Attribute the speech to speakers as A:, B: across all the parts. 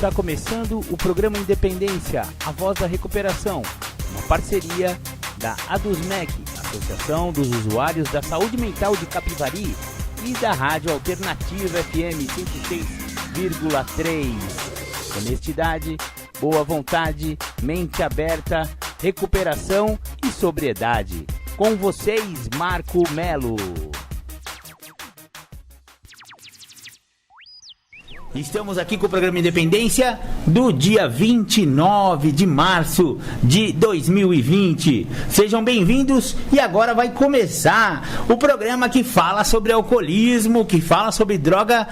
A: Está começando o programa Independência, a voz da recuperação, uma parceria da ADUSMEC, Associação dos Usuários da Saúde Mental de Capivari, e da Rádio Alternativa FM 106,3. Honestidade, boa vontade, mente aberta, recuperação e sobriedade. Com vocês, Marco Melo. Estamos aqui com o programa Independência do dia 29 de março de 2020. Sejam bem-vindos e agora vai começar o programa que fala sobre alcoolismo, que fala sobre droga,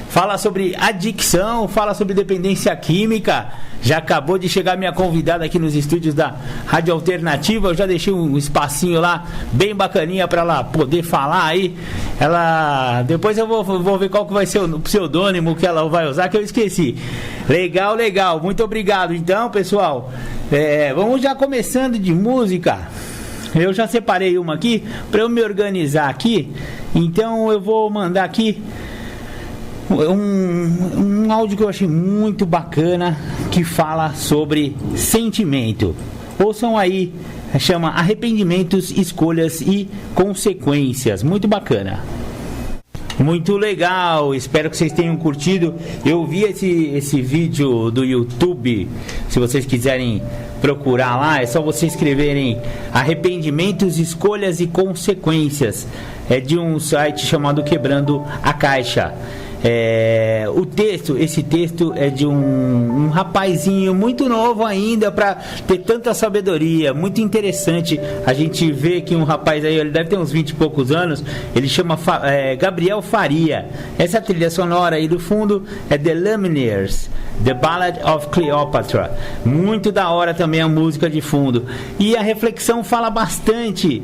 A: fala sobre adicção, fala sobre dependência química. Já acabou de chegar minha convidada aqui nos estúdios da Rádio Alternativa. Eu já deixei um espacinho lá bem bacaninha para ela poder falar aí. Ela, depois eu vou ver qual que vai ser o pseudônimo que ela vai usar, que eu esqueci. Legal, legal. Muito obrigado. Então, pessoal, vamos já começando de música. Eu já separei uma aqui para eu me organizar aqui. Então eu vou mandar aqui um áudio que eu achei muito bacana, que fala sobre sentimento. Ouçam aí, chama Arrependimentos, Escolhas e Consequências. Muito bacana. Muito legal, espero que vocês tenham curtido. Eu vi esse vídeo do YouTube. Se vocês quiserem procurar lá, é só vocês escreverem Arrependimentos, Escolhas e Consequências. É de um site chamado Quebrando a Caixa. Esse texto é de um rapazinho muito novo ainda, para ter tanta sabedoria. Muito interessante a gente ver que um rapaz aí, ele deve ter uns 20 e poucos anos. Ele chama Gabriel Faria. Essa trilha sonora aí do fundo é The Lumineers, The Ballad of Cleopatra. Muito da hora também a música de fundo. E a reflexão fala bastante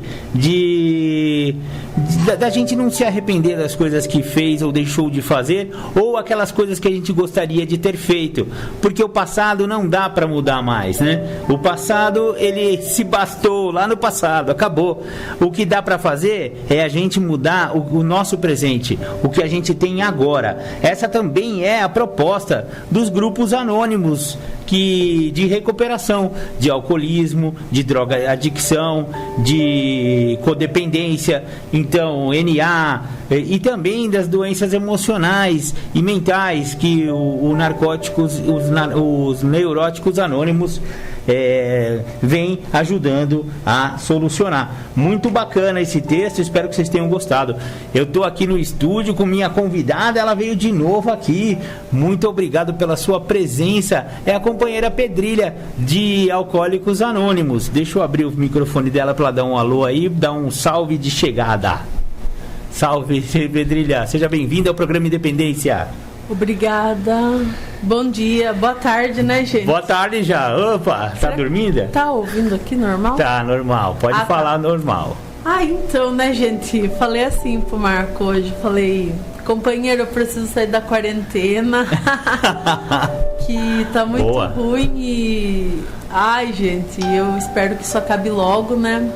A: da gente não se arrepender das coisas que fez ou deixou de fazer, ou aquelas coisas que a gente gostaria de ter feito, porque o passado não dá para mudar mais, né? O passado, ele se bastou lá no passado, acabou. O que dá para fazer é a gente mudar o nosso presente, o que a gente tem agora. Essa também é a proposta dos grupos anônimos de recuperação, de alcoolismo, de droga, adicção, de codependência, então NA, e também das doenças emocionais e mentais que os neuróticos anônimos vem ajudando a solucionar. Muito bacana esse texto, espero que vocês tenham gostado. Eu estou aqui no estúdio com minha convidada, ela veio de novo aqui. Muito obrigado pela sua presença. É a companheira Pedrilha de Alcoólicos Anônimos. Deixa eu abrir o microfone dela para ela dar um alô aí, dar um salve de chegada. Salve, Pedrilha, seja bem-vinda ao programa Independência.
B: Obrigada. Bom dia, boa tarde, né, gente?
A: Boa tarde já. Opa, tá dormindo?
B: Tá ouvindo aqui normal?
A: Tá, normal. Pode falar, tá. Normal.
B: Então, né, gente? Falei assim pro Marco hoje. Falei, companheiro, eu preciso sair da quarentena. Que tá muito
A: boa.
B: Ruim e... gente, eu espero que isso acabe logo, né?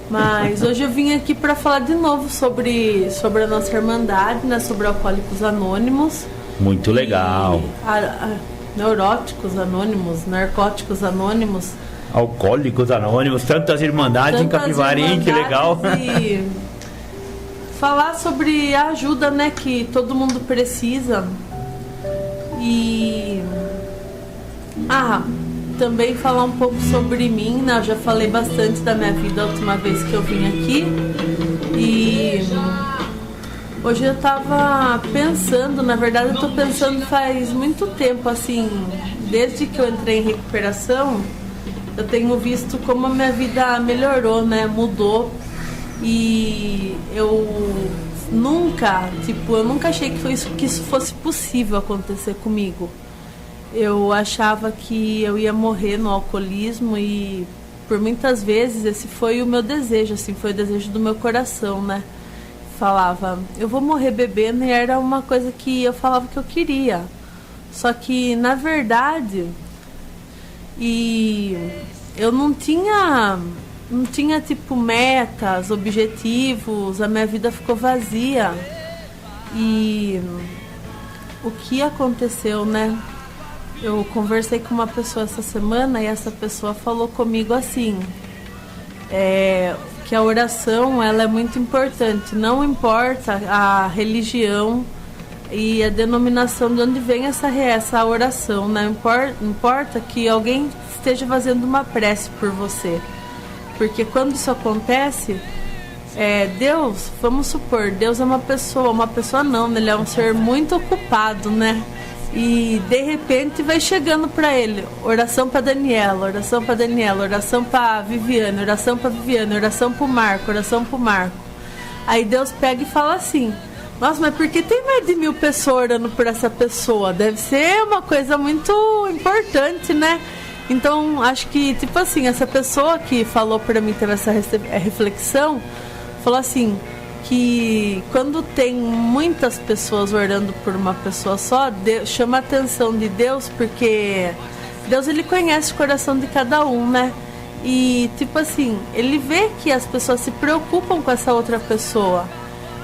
B: Mas hoje eu vim aqui para falar de novo sobre a nossa irmandade, né? Sobre Alcoólicos Anônimos.
A: Muito legal.
B: Neuróticos Anônimos, Narcóticos Anônimos.
A: Alcoólicos Anônimos, tantas irmandades em Capivari, que legal.
B: E falar sobre a ajuda, né? Que todo mundo precisa. E... também falar um pouco sobre mim, né? Eu já falei bastante da minha vida a última vez que eu vim aqui. E hoje eu tava pensando, na verdade eu tô pensando faz muito tempo, assim, desde que eu entrei em recuperação, eu tenho visto como a minha vida melhorou, né? Mudou. E eu nunca achei que isso fosse possível acontecer comigo. Eu achava que eu ia morrer no alcoolismo e por muitas vezes esse foi o meu desejo, assim, foi o desejo do meu coração, né? Falava, eu vou morrer bebendo, e era uma coisa que eu falava que eu queria. Só que, na verdade, eu não tinha tipo metas, objetivos, a minha vida ficou vazia. E o que aconteceu, né? Eu conversei com uma pessoa essa semana e essa pessoa falou comigo assim, que a oração ela é muito importante, não importa a religião e a denominação de onde vem essa oração, né? Importa que alguém esteja fazendo uma prece por você, porque quando isso acontece, Deus, vamos supor, Deus é uma pessoa não, ele é um ser muito ocupado, né? E de repente vai chegando para ele oração para Daniela, oração para Daniela, oração para Viviane, oração para Viviane, oração para o Marco, oração para o Marco. Aí Deus pega e fala assim: nossa, mas por que tem mais de 1.000 pessoas orando por essa pessoa? Deve ser uma coisa muito importante, né? Então acho que, tipo assim, essa pessoa que falou para mim, teve essa reflexão, falou assim, que quando tem muitas pessoas orando por uma pessoa só, chama a atenção de Deus, porque Deus, ele conhece o coração de cada um, né? E tipo assim, ele vê que as pessoas se preocupam com essa outra pessoa,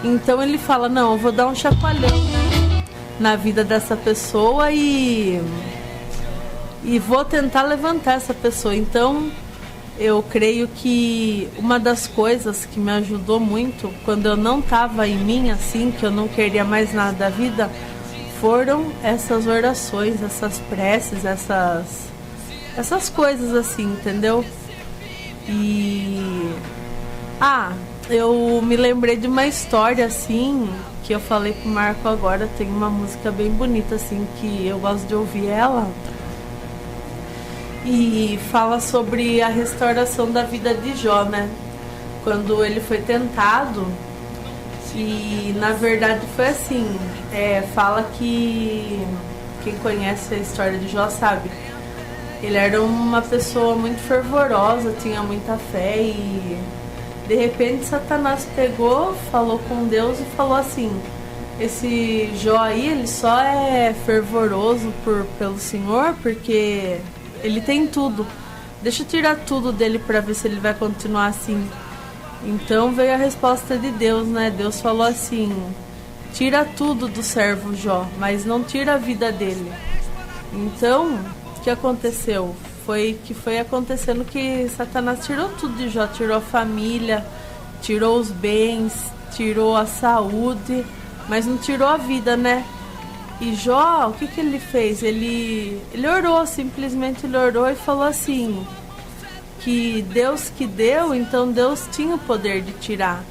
B: então ele fala, não, eu vou dar um chacoalhão na vida dessa pessoa e vou tentar levantar essa pessoa. Então eu creio que uma das coisas que me ajudou muito quando eu não estava em mim, assim, que eu não queria mais nada da vida, foram essas orações, essas preces, essas coisas assim, entendeu? E eu me lembrei de uma história assim, que eu falei pro Marco agora, tem uma música bem bonita assim, que eu gosto de ouvir ela. E fala sobre a restauração da vida de Jó, né? Quando ele foi tentado, e na verdade foi assim, fala que quem conhece a história de Jó sabe, ele era uma pessoa muito fervorosa, tinha muita fé, e de repente Satanás pegou, falou com Deus e falou assim: esse Jó aí, ele só é fervoroso pelo Senhor porque ele tem tudo. Deixa eu tirar tudo dele para ver se ele vai continuar assim. Então veio a resposta de Deus, né? Deus falou assim: tira tudo do servo Jó, mas não tira a vida dele. Então, o que aconteceu? Foi acontecendo que Satanás tirou tudo de Jó, tirou a família, tirou os bens, tirou a saúde, mas não tirou a vida, né? E Jó, o que ele fez? Ele orou, simplesmente ele orou e falou assim, que Deus que deu, então Deus tinha o poder de tirar.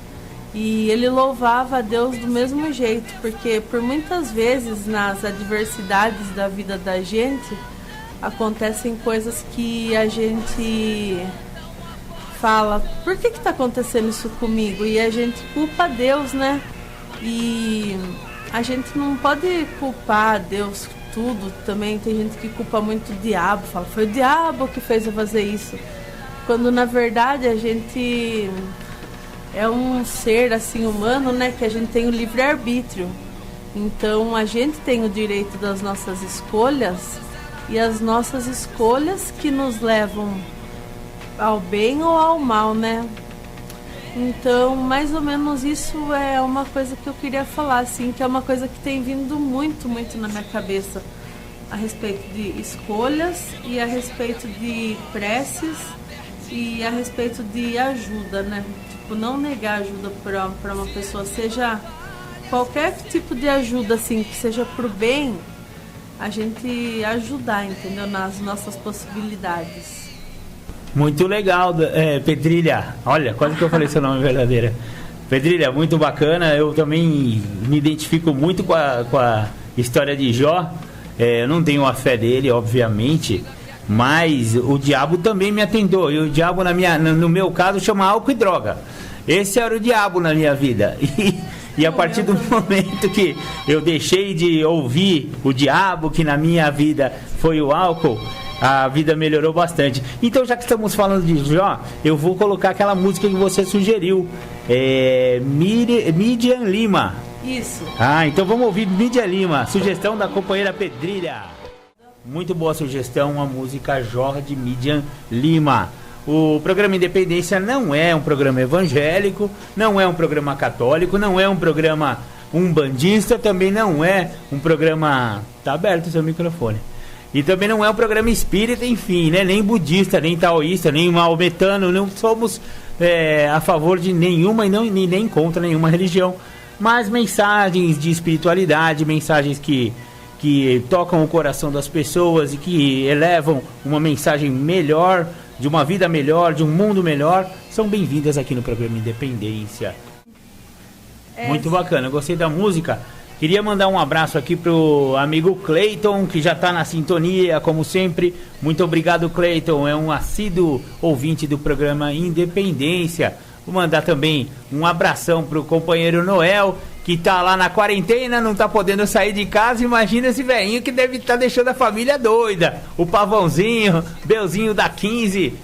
B: E ele louvava a Deus do mesmo jeito, porque por muitas vezes nas adversidades da vida da gente, acontecem coisas que a gente fala, por que está acontecendo isso comigo? E a gente culpa Deus, né? E a gente não pode culpar Deus tudo também. Tem gente que culpa muito o diabo, fala, foi o diabo que fez eu fazer isso. Quando na verdade a gente é um ser assim humano, né? Que a gente tem o livre-arbítrio. Então a gente tem o direito das nossas escolhas, e as nossas escolhas que nos levam ao bem ou ao mal, né? Então, mais ou menos isso é uma coisa que eu queria falar, assim, que é uma coisa que tem vindo muito, muito na minha cabeça, a respeito de escolhas e a respeito de preces e a respeito de ajuda, né? Tipo, não negar ajuda para uma pessoa, seja qualquer tipo de ajuda, assim, que seja pro bem, a gente ajudar, entendeu? Nas nossas possibilidades.
A: Muito legal, Pedrilha. Olha, quase que eu falei seu nome verdadeiro. Pedrilha, muito bacana. Eu também me identifico muito com a história de Jó. Eu não tenho a fé dele, obviamente, mas o diabo também me atentou. E o diabo, no meu caso, chama álcool e droga. Esse era o diabo na minha vida. E a partir do momento que eu deixei de ouvir o diabo, que na minha vida foi o álcool, a vida melhorou bastante. Então, já que estamos falando de Jó, eu vou colocar aquela música que você sugeriu, Midian Lima.
B: Isso.
A: Então vamos ouvir Midian Lima, sugestão da companheira Pedrilha. Muito boa sugestão, a música Jó de Midian Lima. O programa Independência não é um programa evangélico, não é um programa católico, não é um programa umbandista, também não é um programa... Tá aberto o seu microfone. E também não é um programa espírita, enfim, né? Nem budista, nem taoísta, nem maometano. Não somos a favor de nenhuma e nem contra nenhuma religião. Mas mensagens de espiritualidade, mensagens que tocam o coração das pessoas e que elevam uma mensagem melhor, de uma vida melhor, de um mundo melhor, são bem-vindas aqui no programa Independência. Muito bacana, eu gostei da música. Queria mandar um abraço aqui pro amigo Cleiton, que já está na sintonia, como sempre. Muito obrigado, Cleiton, é um assíduo ouvinte do programa Independência. Vou mandar também um abração pro companheiro Noel, que tá lá na quarentena, não tá podendo sair de casa. Imagina esse velhinho que deve estar deixando a família doida. O Pavãozinho, Belzinho da 15,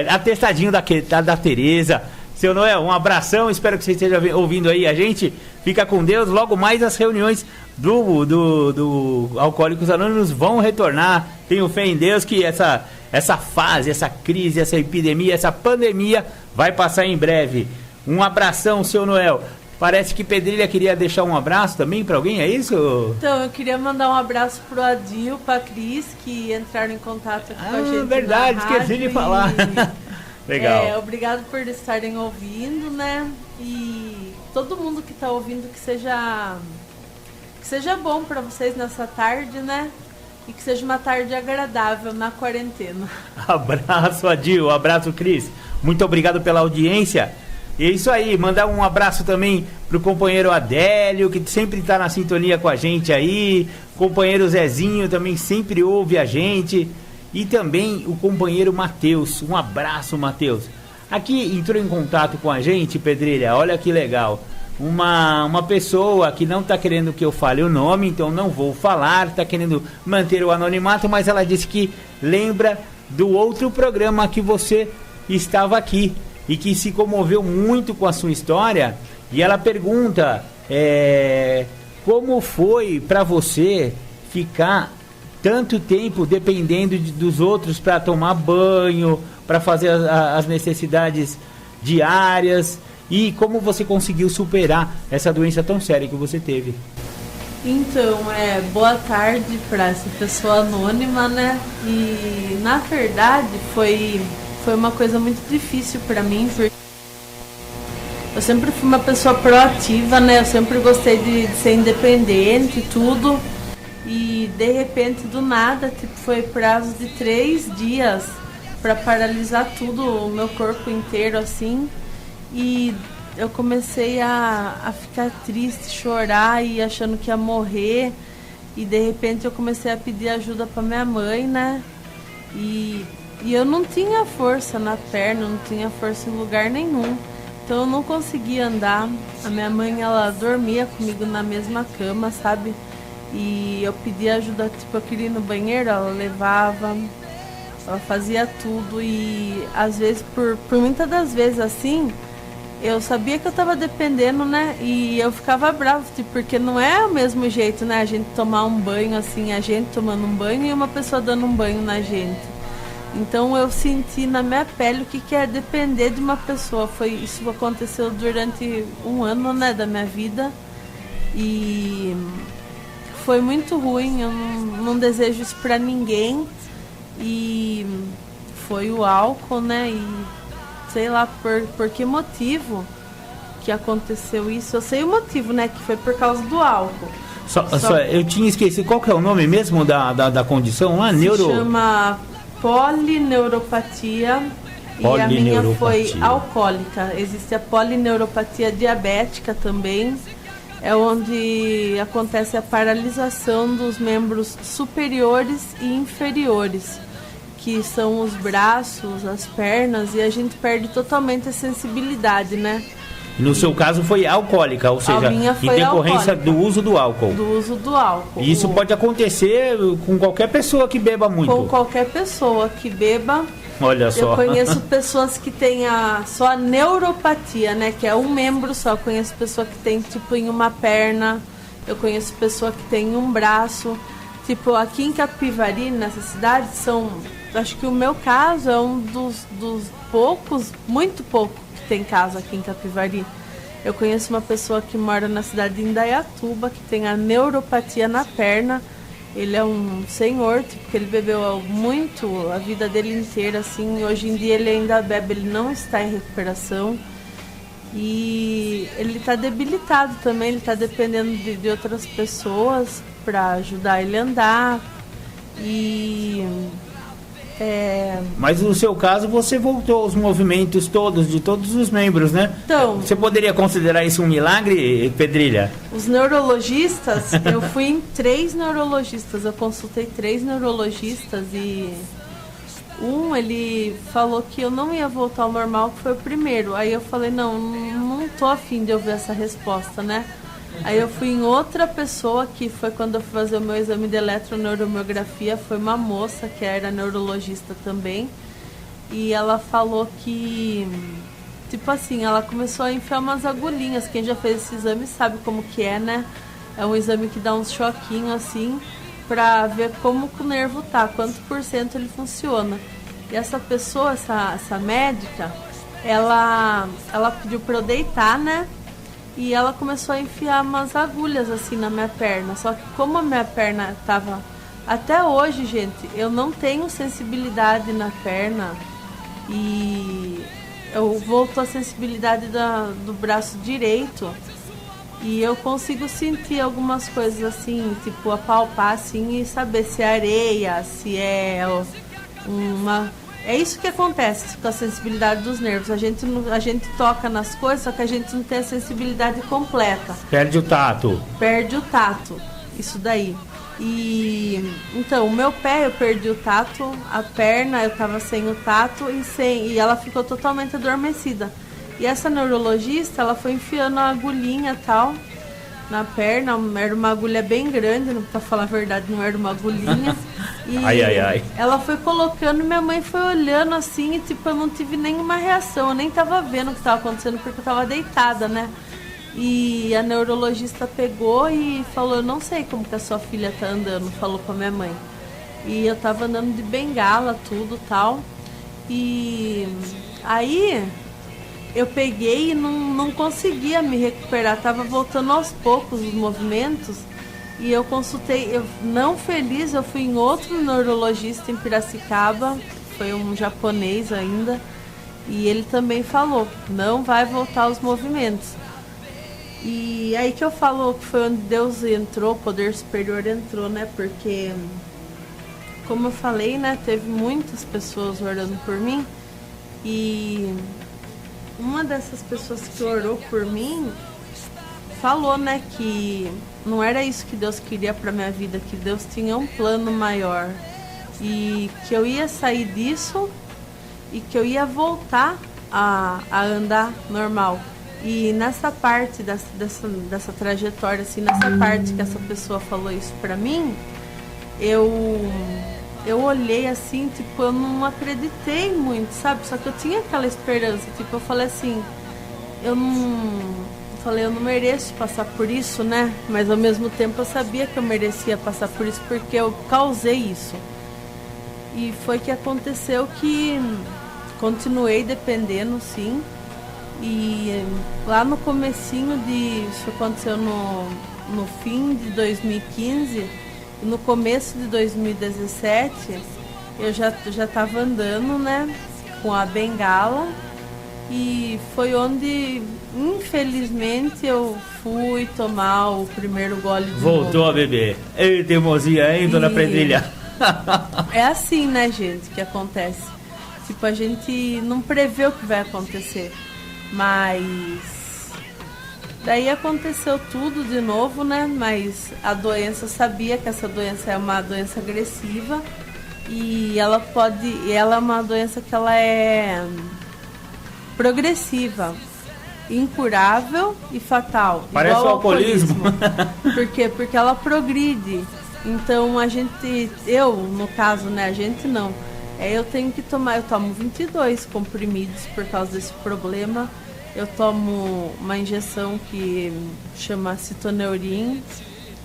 A: atestadinho da Tereza. Seu Noel, um abração, espero que você esteja ouvindo aí a gente. Fica com Deus, logo mais as reuniões do Alcoólicos Anônimos vão retornar. Tenho fé em Deus que essa fase, essa crise, essa epidemia, essa pandemia vai passar em breve. Um abração, seu Noel. Parece que Pedrilha queria deixar um abraço também para alguém, é isso?
B: Então, eu queria mandar um abraço pro Adil, pra Cris, que entraram em contato aqui com a gente.
A: Verdade, esqueci de falar. Legal.
B: Obrigado por estarem ouvindo, né? E todo mundo que está ouvindo, que seja bom para vocês nessa tarde, né? E que seja uma tarde agradável na quarentena.
A: Abraço, Adil. Abraço, Cris. Muito obrigado pela audiência. E é isso aí, mandar um abraço também pro companheiro Adélio, que sempre está na sintonia com a gente aí. Companheiro Zezinho também sempre ouve a gente. E também o companheiro Matheus. Um abraço, Matheus. Aqui entrou em contato com a gente, Pedrilha, olha que legal. Uma pessoa que não está querendo que eu fale o nome, então não vou falar, está querendo manter o anonimato, mas ela disse que lembra do outro programa que você estava aqui e que se comoveu muito com a sua história. E ela pergunta, como foi para você ficar tanto tempo dependendo dos outros para tomar banho, para fazer as necessidades diárias, e como você conseguiu superar essa doença tão séria que você teve?
B: Então, boa tarde para essa pessoa anônima, né? E na verdade foi uma coisa muito difícil para mim, porque eu sempre fui uma pessoa proativa, né? Eu sempre gostei de ser independente e tudo. E de repente, do nada, foi prazo de 3 dias para paralisar tudo, o meu corpo inteiro, assim. E eu comecei a ficar triste, chorar e achando que ia morrer. E de repente eu comecei a pedir ajuda para minha mãe, né? E eu não tinha força na perna, não tinha força em lugar nenhum. Então eu não conseguia andar. A minha mãe, ela dormia comigo na mesma cama, sabe? E eu pedia ajuda, eu queria ir no banheiro, ela levava, ela fazia tudo. E às vezes, por muitas das vezes assim, eu sabia que eu tava dependendo, né? E eu ficava bravo, porque não é o mesmo jeito, né? A gente tomar um banho assim, a gente tomando um banho e uma pessoa dando um banho na gente. Então eu senti na minha pele o que é depender de uma pessoa. Isso aconteceu durante 1 ano, né, da minha vida. E foi muito ruim, eu não desejo isso pra ninguém. E foi o álcool, né? E sei lá por que motivo que aconteceu isso. Eu sei o motivo, né? Que foi por causa do álcool.
A: Eu tinha esquecido, qual que é o nome mesmo da condição lá?
B: Se chama polineuropatia. E a minha foi alcoólica. Existe a polineuropatia diabética também. É onde acontece a paralisação dos membros superiores e inferiores, que são os braços, as pernas, e a gente perde totalmente a sensibilidade, né?
A: No seu caso foi alcoólica, ou seja, em decorrência do uso do álcool.
B: Do uso do álcool.
A: E isso pode acontecer com qualquer pessoa que beba muito.
B: Com qualquer pessoa que beba.
A: Olha só.
B: Eu conheço pessoas que têm só a neuropatia, né? Que é um membro só. Eu conheço pessoa que tem, em uma perna. Eu conheço pessoa que tem um braço. Aqui em Capivari, nessa cidade, acho que o meu caso é um dos poucos, muito pouco, que tem casa aqui em Capivari. Eu conheço uma pessoa que mora na cidade de Indaiatuba, que tem a neuropatia na perna, Ele é um senhor, tipo, que ele bebeu muito a vida dele inteira, assim. Hoje em dia ele ainda bebe, ele não está em recuperação. E ele está debilitado também, ele está dependendo de outras pessoas para ajudar ele a andar.
A: Mas no seu caso, você voltou aos movimentos todos, de todos os membros, né?
B: Então,
A: você poderia considerar isso um milagre, Pedrilha?
B: Os neurologistas, eu fui em 3 neurologistas, eu consultei 3 neurologistas e ele falou que eu não ia voltar ao normal, que foi o primeiro. Aí eu falei, não tô afim de ouvir essa resposta, né? Aí eu fui em outra pessoa, que foi quando eu fui fazer o meu exame de eletroneuromiografia, foi uma moça que era neurologista também, e ela falou que, tipo assim, ela começou a enfiar umas agulhinhas. Quem já fez esse exame sabe como que é, né? É um exame que dá uns choquinhos assim, pra ver como que o nervo tá, quanto % ele funciona. E essa pessoa, essa médica, ela pediu pra eu deitar, né? E ela começou a enfiar umas agulhas assim na minha perna. Só que como a minha perna tava... Até hoje, gente, eu não tenho sensibilidade na perna. E eu voltou a sensibilidade do braço direito. E eu consigo sentir algumas coisas assim, tipo apalpar assim e saber se é areia, se é uma... É isso que acontece com a sensibilidade dos nervos. A gente toca nas coisas, só que a gente não tem a sensibilidade completa.
A: Perde o tato.
B: Perde o tato, isso daí. E então, o meu pé eu perdi o tato, a perna eu tava sem o tato e ela ficou totalmente adormecida. E essa neurologista, ela foi enfiando a agulhinha e tal na perna, era uma agulha bem grande, pra falar a verdade, não era uma agulhinha. E
A: ai.
B: Ela foi colocando e minha mãe foi olhando assim e tipo, eu não tive nenhuma reação, eu nem tava vendo o que tava acontecendo porque eu tava deitada, né? E a neurologista pegou e falou, eu não sei como que a sua filha tá andando, falou pra minha mãe. E eu tava andando de bengala, tudo tal. E aí eu peguei e não conseguia me recuperar, tava voltando aos poucos os movimentos. E eu consultei, não feliz, eu fui em outro neurologista em Piracicaba, foi um japonês ainda, e ele também falou, não vai voltar aos movimentos. E aí que eu falo que foi onde Deus entrou, o poder superior entrou, né? Porque, como eu falei, né, teve muitas pessoas orando por mim, e uma dessas pessoas que orou por mim falou, né, que não era isso que Deus queria para minha vida, que Deus tinha um plano maior e que eu ia sair disso e que eu ia voltar a andar normal. E nessa parte dessa trajetória, assim, nessa parte que essa pessoa falou isso para mim, eu olhei assim, tipo, eu não acreditei muito, sabe? Só que eu tinha aquela esperança, tipo, eu falei assim, eu não mereço passar por isso, né? Mas ao mesmo tempo eu sabia que eu merecia passar por isso porque eu causei isso. E foi que aconteceu que continuei dependendo, sim. E lá no comecinho isso aconteceu no fim de 2015, e no começo de 2017 eu já estava andando, né, com a bengala. E foi onde, infelizmente, eu fui tomar o primeiro gole de
A: Voltou
B: novo.
A: a beber. Ei, teimosia, hein, dona Pedrilha?
B: É assim, né, gente, que acontece. Tipo, a gente não prevê o que vai acontecer. Mas daí aconteceu tudo de novo, né? Mas a doença, eu sabia que essa doença é uma doença agressiva. E ela é uma doença que ela é progressiva, incurável e fatal.
A: Parece
B: igual
A: o alcoolismo.
B: Por quê? Porque ela progride. Então no caso, né, a gente não. Eu tenho que tomar, eu tomo 22 comprimidos por causa desse problema. Eu tomo uma injeção que chama Citoneurin,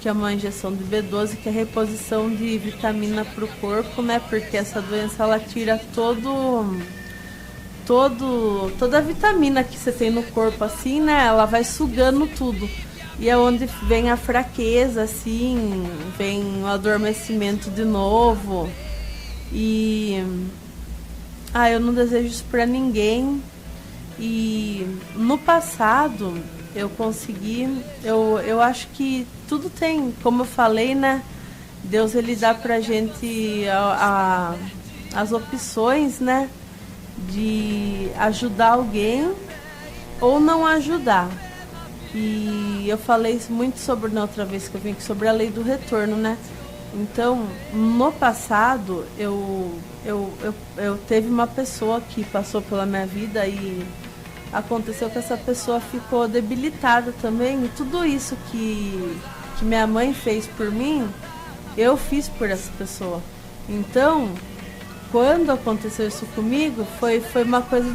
B: que é uma injeção de B12, que é reposição de vitamina para o corpo, né? Porque essa doença, ela tira toda a vitamina que você tem no corpo, assim, né? Ela vai sugando tudo. E é onde vem a fraqueza, assim, vem o adormecimento de novo. E eu não desejo isso pra ninguém. E no passado eu consegui, eu acho que tudo tem, como eu falei, né? Deus, ele dá pra gente as opções, né? De ajudar alguém ou não ajudar. E eu falei muito sobre, na outra vez que eu vim aqui, sobre a lei do retorno, né? Então, no passado, eu teve uma pessoa que passou pela minha vida e aconteceu que essa pessoa ficou debilitada também. E tudo isso que minha mãe fez por mim, eu fiz por essa pessoa. Então, quando aconteceu isso comigo, foi uma coisa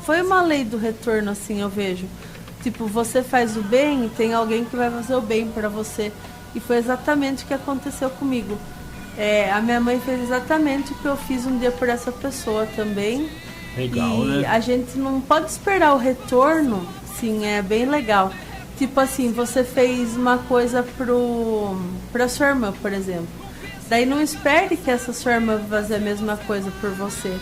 B: foi uma lei do retorno, assim, eu vejo. Tipo, você faz o bem e tem alguém que vai fazer o bem para você. E foi exatamente o que aconteceu comigo. A minha mãe fez exatamente o que eu fiz um dia por essa pessoa também.
A: Legal,
B: e
A: né?
B: A gente não pode esperar o retorno. Sim, é bem legal. Tipo assim, você fez uma coisa pra sua irmã, por exemplo. Daí não espere que essa sua irmã vai fazer a mesma coisa por você.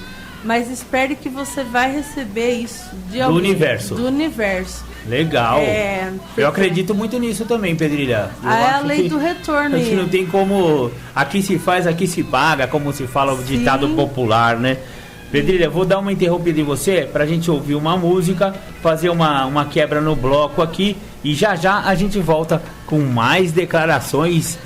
B: Mas espere que você vai receber isso de alguém, do universo.
A: Legal. Eu acredito muito nisso também, Pedrilha.
B: É a lei do retorno.
A: A gente não tem como... Aqui se faz, aqui se paga, como se fala o ditado popular, né? Pedrilha, vou dar uma interrompida em você pra gente ouvir uma música, fazer uma quebra no bloco aqui e já a gente volta com mais declarações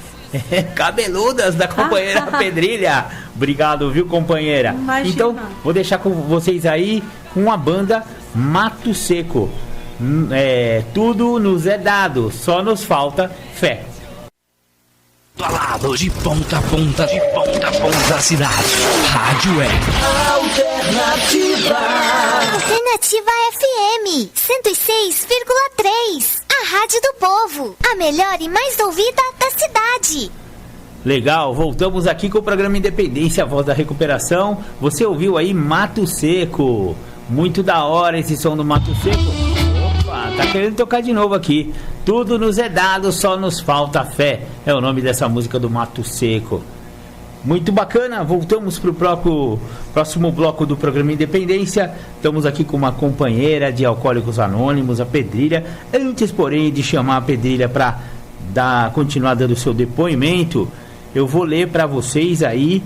A: cabeludas da companheira Pedrilha. Obrigado, viu, companheira?
B: Imagina.
A: Então, vou deixar com vocês aí com a banda Mato Seco. Tudo nos é dado, só nos falta fé.
C: Falado de ponta a ponta, da cidade. Rádio Web.
D: Alternativa FM 106,3. A Rádio do Povo. A melhor e mais ouvida da cidade.
A: Legal, voltamos aqui com o programa Independência, a voz da recuperação. Você ouviu aí Mato Seco. Muito da hora esse som do Mato Seco. Opa, tá querendo tocar de novo aqui. Tudo nos é dado, só nos falta fé. É o nome dessa música do Mato Seco. Muito bacana, voltamos para o próximo bloco do programa Independência. Estamos aqui com uma companheira de Alcoólicos Anônimos, a Pedrilha. Antes, porém, de chamar a Pedrilha para continuar dando o seu depoimento, eu vou ler para vocês aí,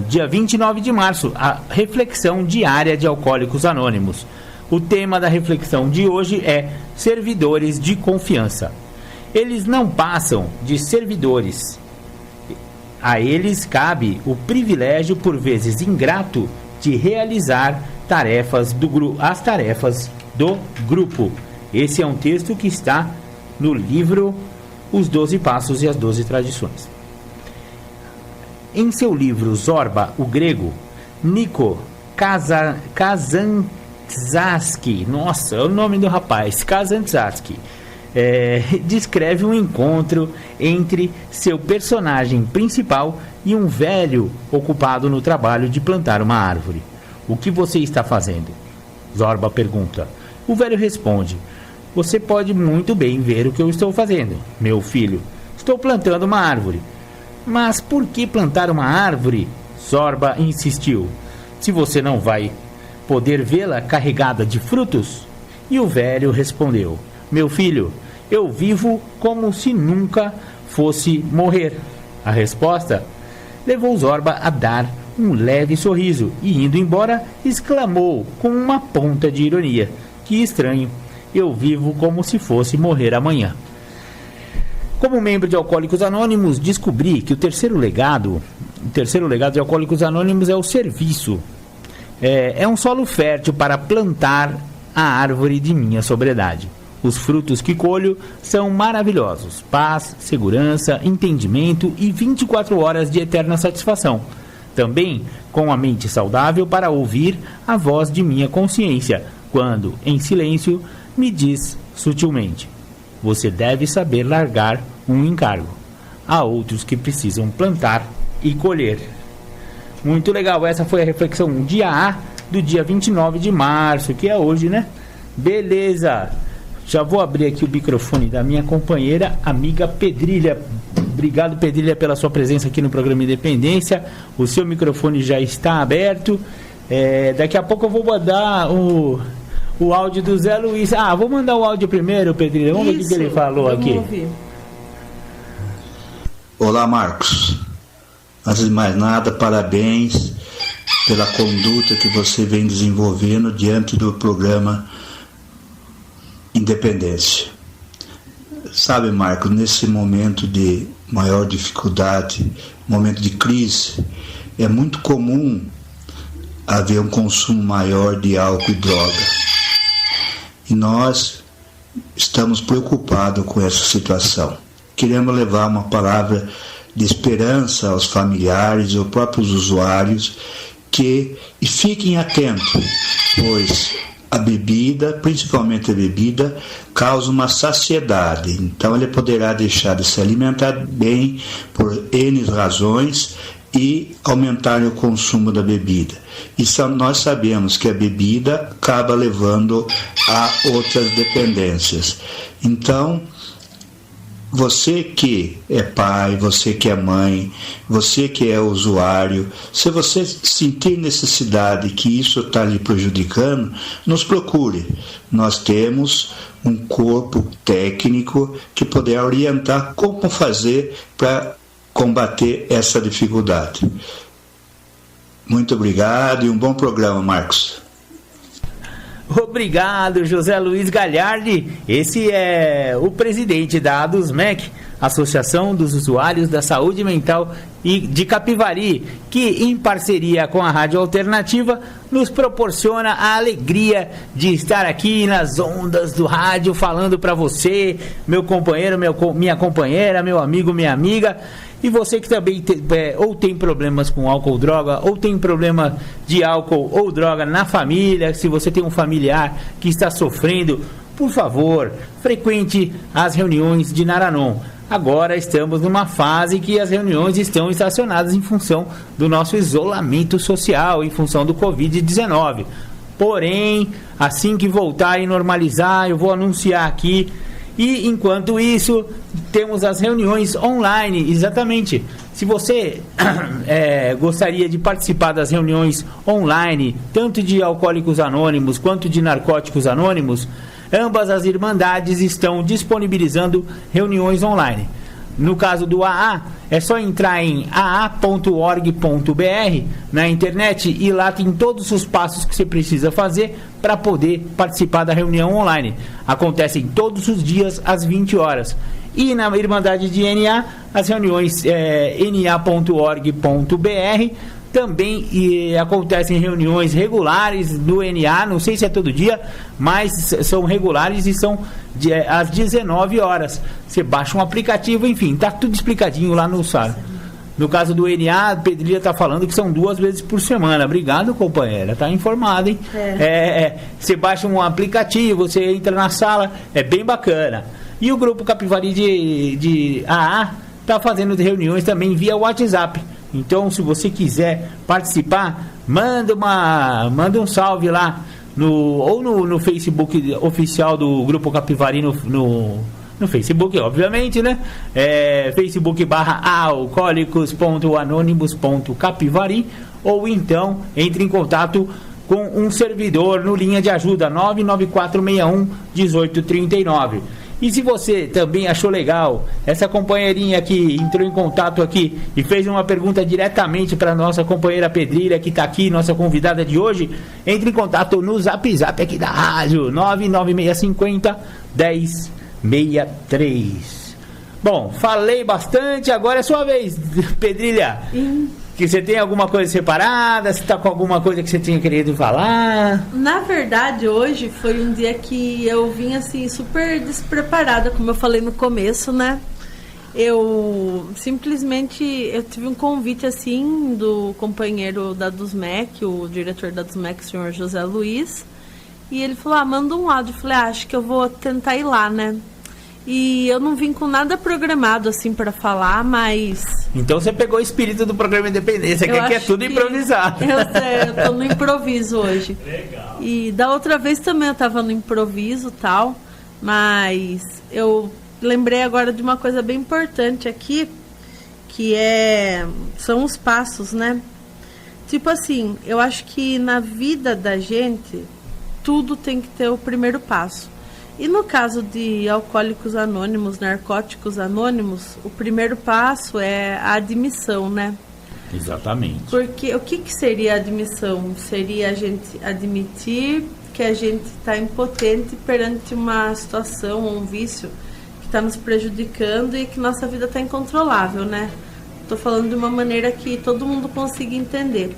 A: dia 29 de março, a reflexão diária de Alcoólicos Anônimos. O tema da reflexão de hoje é servidores de confiança. Eles não passam de servidores. A eles cabe o privilégio, por vezes ingrato, de realizar as tarefas do grupo. Esse é um texto que está no livro Os 12 Passos e as 12 Tradições. Em seu livro Zorba, o Grego, Nico Kazantzaski, nossa, é o nome do rapaz, Kazantzaski, descreve um encontro entre seu personagem principal e um velho ocupado no trabalho de plantar uma árvore. O que você está fazendo? Zorba pergunta. O velho responde: você pode muito bem ver o que eu estou fazendo, meu filho. Estou plantando uma árvore. Mas por que plantar uma árvore? Zorba insistiu. Se você não vai poder vê-la carregada de frutos? E o velho respondeu: meu filho, eu vivo como se nunca fosse morrer. A resposta levou Zorba a dar um leve sorriso e, indo embora, exclamou com uma ponta de ironia: que estranho, eu vivo como se fosse morrer amanhã. Como membro de Alcoólicos Anônimos, descobri que o terceiro legado de Alcoólicos Anônimos é o serviço. É um solo fértil para plantar a árvore de minha sobriedade. Os frutos que colho são maravilhosos: paz, segurança, entendimento e 24 horas de eterna satisfação. Também com a mente saudável para ouvir a voz de minha consciência, quando, em silêncio, me diz sutilmente: você deve saber largar um encargo. Há outros que precisam plantar e colher. Muito legal, essa foi a reflexão dia A do dia 29 de março, que é hoje, né? Beleza. Já vou abrir aqui o microfone da minha companheira, amiga Pedrilha. Obrigado, Pedrilha, pela sua presença aqui no programa Independência. O seu microfone já está aberto. Daqui a pouco eu vou mandar o áudio do Zé Luiz. Vou mandar o áudio primeiro, Pedrilha. Vamos ver o que ele falou aqui.
B: Ouvir.
E: Olá, Marcos. Antes de mais nada, parabéns pela conduta que você vem desenvolvendo diante do programa Independência. Sabe, Marcos, nesse momento de maior dificuldade, momento de crise, é muito comum haver um consumo maior de álcool e droga. E nós estamos preocupados com essa situação. Queremos levar uma palavra de esperança aos familiares, aos próprios usuários, e fiquem atentos, pois a bebida, principalmente a bebida, causa uma saciedade. Então ele poderá deixar de se alimentar bem por N razões e aumentar o consumo da bebida. E nós sabemos que a bebida acaba levando a outras dependências. Então, você que é pai, você que é mãe, você que é usuário, se você sentir necessidade que isso está lhe prejudicando, nos procure. Nós temos um corpo técnico que poderá orientar como fazer para combater essa dificuldade. Muito obrigado e um bom programa, Marcos.
A: Obrigado, José Luiz Galhardi. Esse é o presidente da ADUSMEC, Associação dos Usuários da Saúde Mental e de Capivari, que em parceria com a Rádio Alternativa nos proporciona a alegria de estar aqui nas ondas do rádio falando para você, meu companheiro, minha companheira, meu amigo, minha amiga. E você que também ou tem problemas com álcool ou droga, ou tem problema de álcool ou droga na família, se você tem um familiar que está sofrendo, por favor, frequente as reuniões de Naranon. Agora estamos numa fase que as reuniões estão estacionadas em função do nosso isolamento social, em função do Covid-19. Porém, assim que voltar e normalizar, eu vou anunciar aqui. E enquanto isso, temos as reuniões online, exatamente. Se você gostaria de participar das reuniões online, tanto de Alcoólicos Anônimos quanto de Narcóticos Anônimos, ambas as irmandades estão disponibilizando reuniões online. No caso do AA, é só entrar em aa.org.br na internet e lá tem todos os passos que você precisa fazer para poder participar da reunião online. Acontecem todos os dias às 20 horas. E na Irmandade de NA, as reuniões na.org.br também acontecem reuniões regulares do NA, não sei se é todo dia, mas são regulares e são às 19 horas. Você baixa um aplicativo, enfim, tá tudo explicadinho lá no site. No caso do NA, a Pedrilha tá falando que são 2 vezes por semana. Obrigado, companheira, tá informada, hein? Você baixa um aplicativo, você entra na sala, é bem bacana. E o grupo Capivari de AA tá fazendo reuniões também via WhatsApp. Então, se você quiser participar, manda um salve lá no Facebook oficial do Grupo Capivari, no Facebook, obviamente, né? Facebook.alcoólicos.anônimos.capivari, ou então entre em contato com um servidor no linha de ajuda 99461-1839. E se você também achou legal, essa companheirinha que entrou em contato aqui e fez uma pergunta diretamente para a nossa companheira Pedrilha, que está aqui, nossa convidada de hoje, entre em contato no Zap aqui da rádio, 99650-1063. Bom, falei bastante, agora é sua vez, Pedrilha. Que você tem alguma coisa separada, você está com alguma coisa que você tinha querido falar?
B: Na verdade, hoje foi um dia que eu vim assim super despreparada, como eu falei no começo, né? Eu tive um convite assim do companheiro da DUSMEC, o diretor da DUSMEC, o senhor José Luiz, e ele falou: manda um áudio. Eu falei: acho que eu vou tentar ir lá, né? E eu não vim com nada programado assim para falar, mas...
A: Então você pegou o espírito do programa Independência, que aqui é tudo improvisado.
B: Eu tô no improviso hoje. Legal. E da outra vez também eu tava no improviso e tal, Mas eu lembrei agora de uma coisa bem importante aqui, que são os passos, né? Tipo assim, eu acho que na vida da gente, tudo tem que ter o primeiro passo. E no caso de Alcoólicos Anônimos, Narcóticos Anônimos, o primeiro passo é a admissão, né?
A: Exatamente.
B: Porque o que seria a admissão? Seria a gente admitir que a gente está impotente perante uma situação ou um vício que está nos prejudicando e que nossa vida está incontrolável, né? Estou falando de uma maneira que todo mundo consiga entender.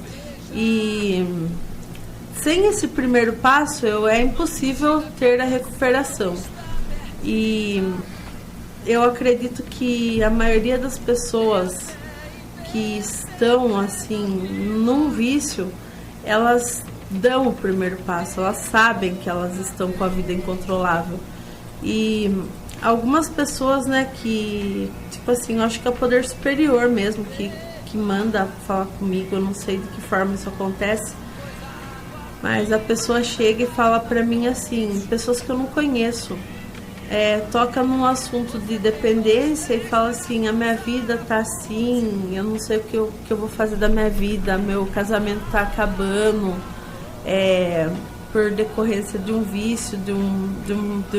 B: E sem esse primeiro passo, é impossível ter a recuperação. E eu acredito que a maioria das pessoas que estão assim num vício, elas dão o primeiro passo, elas sabem que elas estão com a vida incontrolável. E algumas pessoas, né, que, tipo assim, eu acho que é o poder superior mesmo que manda falar comigo, eu não sei de que forma isso acontece, mas a pessoa chega e fala pra mim assim, pessoas que eu não conheço, toca num assunto de dependência e fala assim, a minha vida tá assim, eu não sei o que eu vou fazer da minha vida, meu casamento tá acabando, por decorrência de um vício, de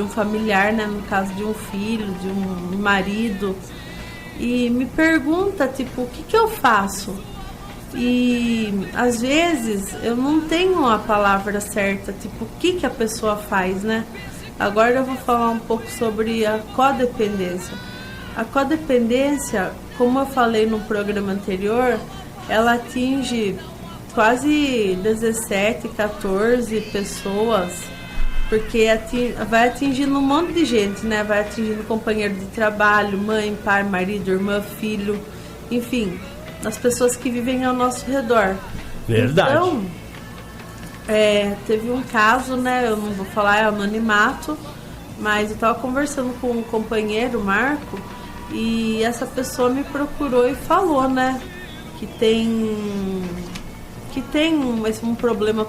B: um familiar, né, no caso de um filho, de um marido, e me pergunta, tipo, o que eu faço? E às vezes eu não tenho a palavra certa, tipo, o que a pessoa faz, né? Agora eu vou falar um pouco sobre a codependência. A codependência, como eu falei no programa anterior, ela atinge quase 17, 14 pessoas, porque vai atingindo um monte de gente, né? Vai atingindo companheiro de trabalho, mãe, pai, marido, irmã, filho, enfim, as pessoas que vivem ao nosso redor.
A: Verdade.
B: Então, teve um caso, né? Eu não vou falar, é anonimato, mas eu estava conversando com um companheiro, Marco, e essa pessoa me procurou e falou, né? Que tem um problema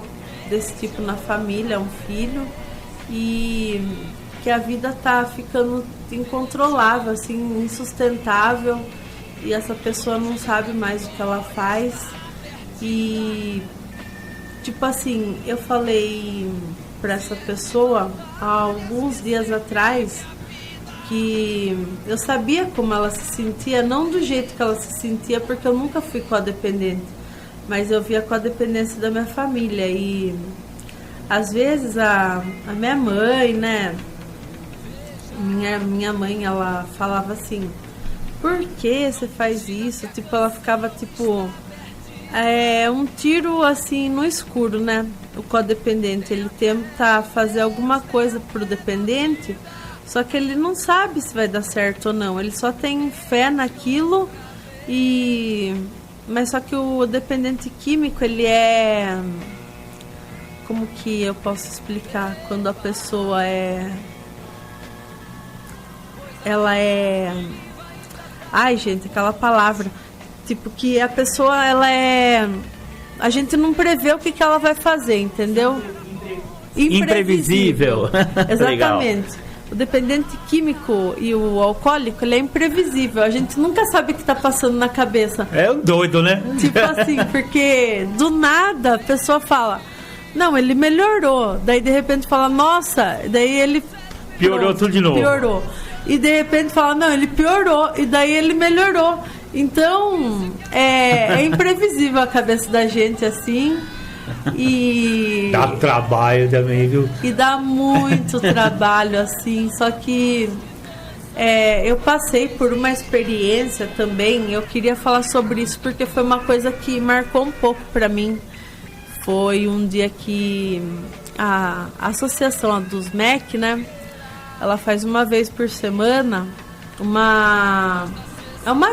B: desse tipo na família, um filho, e que a vida tá ficando incontrolável, assim, insustentável, e essa pessoa não sabe mais o que ela faz. E tipo assim, eu falei para essa pessoa há alguns dias atrás que eu sabia como ela se sentia, não do jeito que ela se sentia, porque eu nunca fui codependente, mas eu via a codependência da minha família. E às vezes a minha mãe, né, minha mãe, ela falava assim, por que você faz isso? Tipo, ela ficava tipo, um tiro assim no escuro, né? O codependente, ele tenta fazer alguma coisa pro dependente, só que ele não sabe se vai dar certo ou não, ele só tem fé naquilo. Mas só que o dependente químico, ele como que eu posso explicar? Quando a pessoa ai, gente, aquela palavra, tipo, que a pessoa, a gente não prevê o que ela vai fazer, entendeu?
A: Imprevisível.
B: Exatamente. O dependente químico e o alcoólico, ele é imprevisível. A gente nunca sabe o que está passando na cabeça.
A: É um doido, né?
B: Tipo assim, porque do nada a pessoa fala, não, ele melhorou. Daí de repente fala, nossa, daí ele
A: piorou tudo de novo.
B: Piorou. E de repente fala, não, ele piorou. E daí ele melhorou. Então, é imprevisível a cabeça da gente assim. E
A: dá trabalho também, viu?
B: E dá muito trabalho, assim. Só que eu passei por uma experiência também. Eu queria falar sobre isso porque foi uma coisa que marcou um pouco pra mim. Foi um dia que a associação dos MEC, né? Ela faz uma vez por semana uma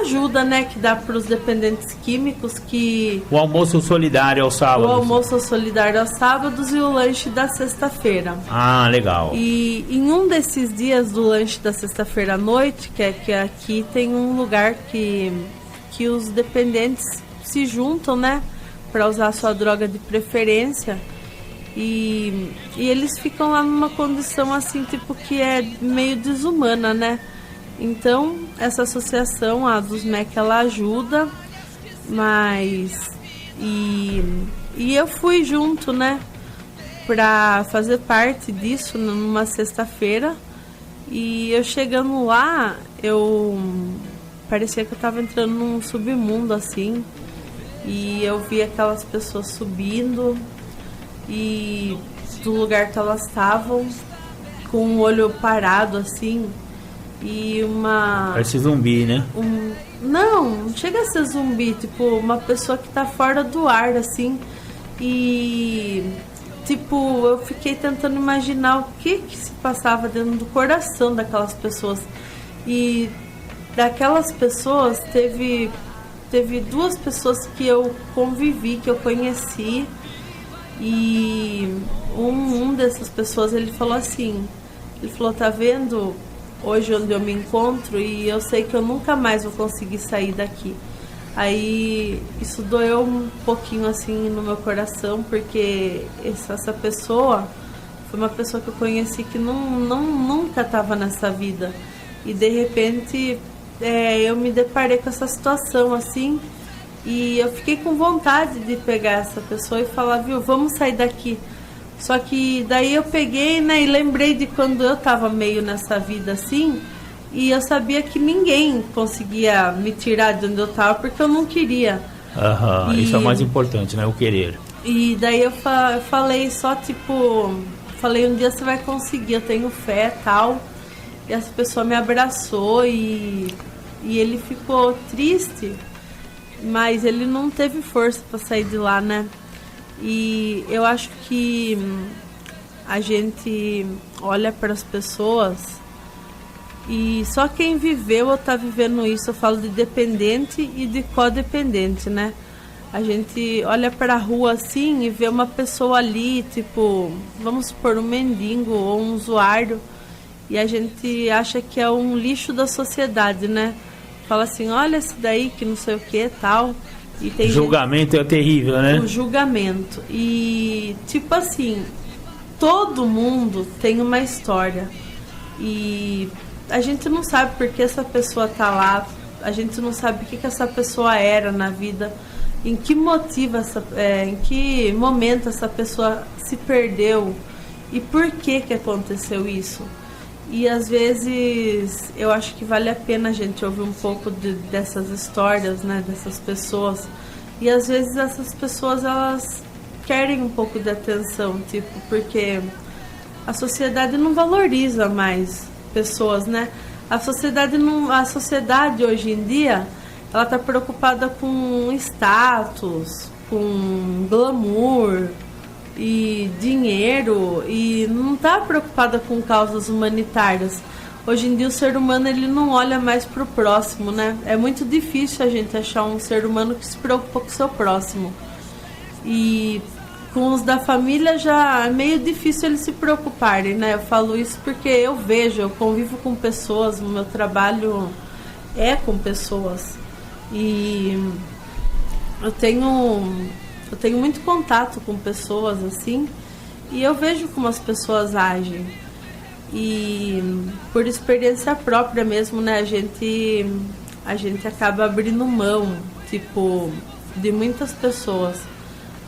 B: ajuda, né, que dá para os dependentes químicos, que
A: o almoço solidário aos sábados.
B: O almoço solidário aos sábados e o lanche da sexta-feira.
A: Ah, legal.
B: E em um desses dias do lanche da sexta-feira à noite, que aqui tem um lugar que os dependentes se juntam, né, para usar a sua droga de preferência. E eles ficam lá numa condição assim, tipo, que é meio desumana, né? Então, essa associação, a dos MEC, ela ajuda, mas... E eu fui junto, né? Pra fazer parte disso numa sexta-feira. E eu chegando lá, parecia que eu tava entrando num submundo, assim. E eu vi aquelas pessoas subindo e do lugar que elas estavam, com o olho parado, assim. E uma...
A: Parece zumbi, né?
B: Não chega a ser zumbi, tipo, uma pessoa que tá fora do ar, assim. E... tipo, eu fiquei tentando imaginar o que se passava dentro do coração daquelas pessoas. E daquelas pessoas, teve 2 pessoas que eu convivi, que eu conheci. E um dessas pessoas, ele falou assim, tá vendo hoje onde eu me encontro e eu sei que eu nunca mais vou conseguir sair daqui. Aí isso doeu um pouquinho assim no meu coração, porque essa pessoa foi uma pessoa que eu conheci que nunca estava nessa vida. E de repente eu me deparei com essa situação assim, e eu fiquei com vontade de pegar essa pessoa e falar, viu, vamos sair daqui. Só que daí eu peguei, né, e lembrei de quando eu estava meio nessa vida assim, e eu sabia que ninguém conseguia me tirar de onde eu estava, porque eu não queria.
A: Isso é o mais importante, né? O querer.
B: E daí eu falei só, tipo... Falei, um dia você vai conseguir, eu tenho fé e tal. E essa pessoa me abraçou e ele ficou triste, mas ele não teve força para sair de lá, né? E eu acho que a gente olha para as pessoas... E só quem viveu ou tá vivendo isso, eu falo de dependente e de codependente, né? A gente olha pra rua assim e vê uma pessoa ali, tipo, vamos supor, um mendigo ou um usuário, e a gente acha que é um lixo da sociedade, né? Fala assim, olha esse daí que não sei o que tal. E tem
A: julgamento é terrível, né?
B: O julgamento. E tipo assim, todo mundo tem uma história. E a gente não sabe por que essa pessoa tá lá, a gente não sabe o que essa pessoa era na vida, em que motivo em que momento essa pessoa se perdeu e por que aconteceu isso. E às vezes eu acho que vale a pena a gente ouvir um pouco dessas histórias, né, dessas pessoas. E às vezes essas pessoas, elas querem um pouco de atenção, tipo, porque a sociedade não valoriza mais pessoas, né? A sociedade hoje em dia, ela tá preocupada com status, com glamour e dinheiro, e não tá preocupada com causas humanitárias. Hoje em dia o ser humano, ele não olha mais pro próximo, né? É muito difícil a gente achar um ser humano que se preocupa com o seu próximo. E com os da família já é meio difícil eles se preocuparem, né? Eu falo isso porque eu convivo com pessoas, o meu trabalho é com pessoas. E eu tenho muito contato com pessoas, assim, e eu vejo como as pessoas agem. E por experiência própria mesmo, né? A gente acaba abrindo mão, tipo, de muitas pessoas.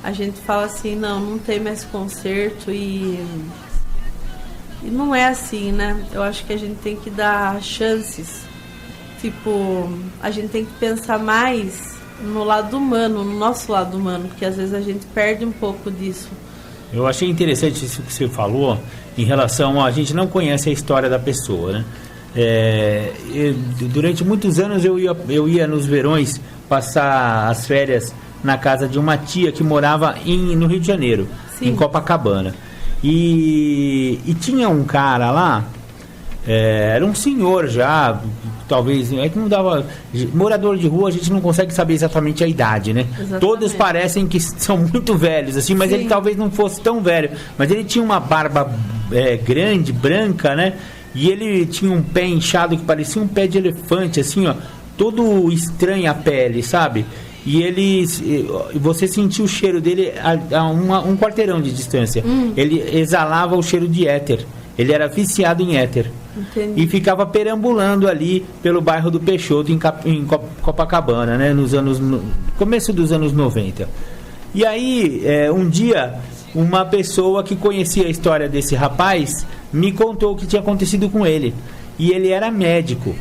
B: A gente fala assim, não tem mais conserto e não é assim, né? Eu acho que a gente tem que dar chances. Tipo, a gente tem que pensar mais no lado humano, no nosso lado humano, porque às vezes a gente perde um pouco disso.
A: Eu achei interessante isso que você falou em relação a gente não conhece a história da pessoa, né? Durante muitos anos eu ia nos verões passar as férias na casa de uma tia que morava no Rio de Janeiro, sim, em Copacabana. E tinha um cara lá, era um senhor já, talvez, é que não dava, morador de rua, a gente não consegue saber exatamente a idade, né? Exatamente. Todos parecem que são muito velhos, assim, mas sim, ele talvez não fosse tão velho, mas ele tinha uma barba grande, branca, né? E ele tinha um pé inchado que parecia um pé de elefante, assim, ó, todo estranho a pele, sabe? e você sentia o cheiro dele a um quarteirão de distância. Ele exalava o cheiro de éter. Ele era viciado em éter.
B: Entendi.
A: E ficava perambulando ali pelo bairro do Peixoto, em Copacabana, né? Começo dos anos 90. E aí, um dia, uma pessoa que conhecia a história desse rapaz me contou o que tinha acontecido com ele. E ele era médico.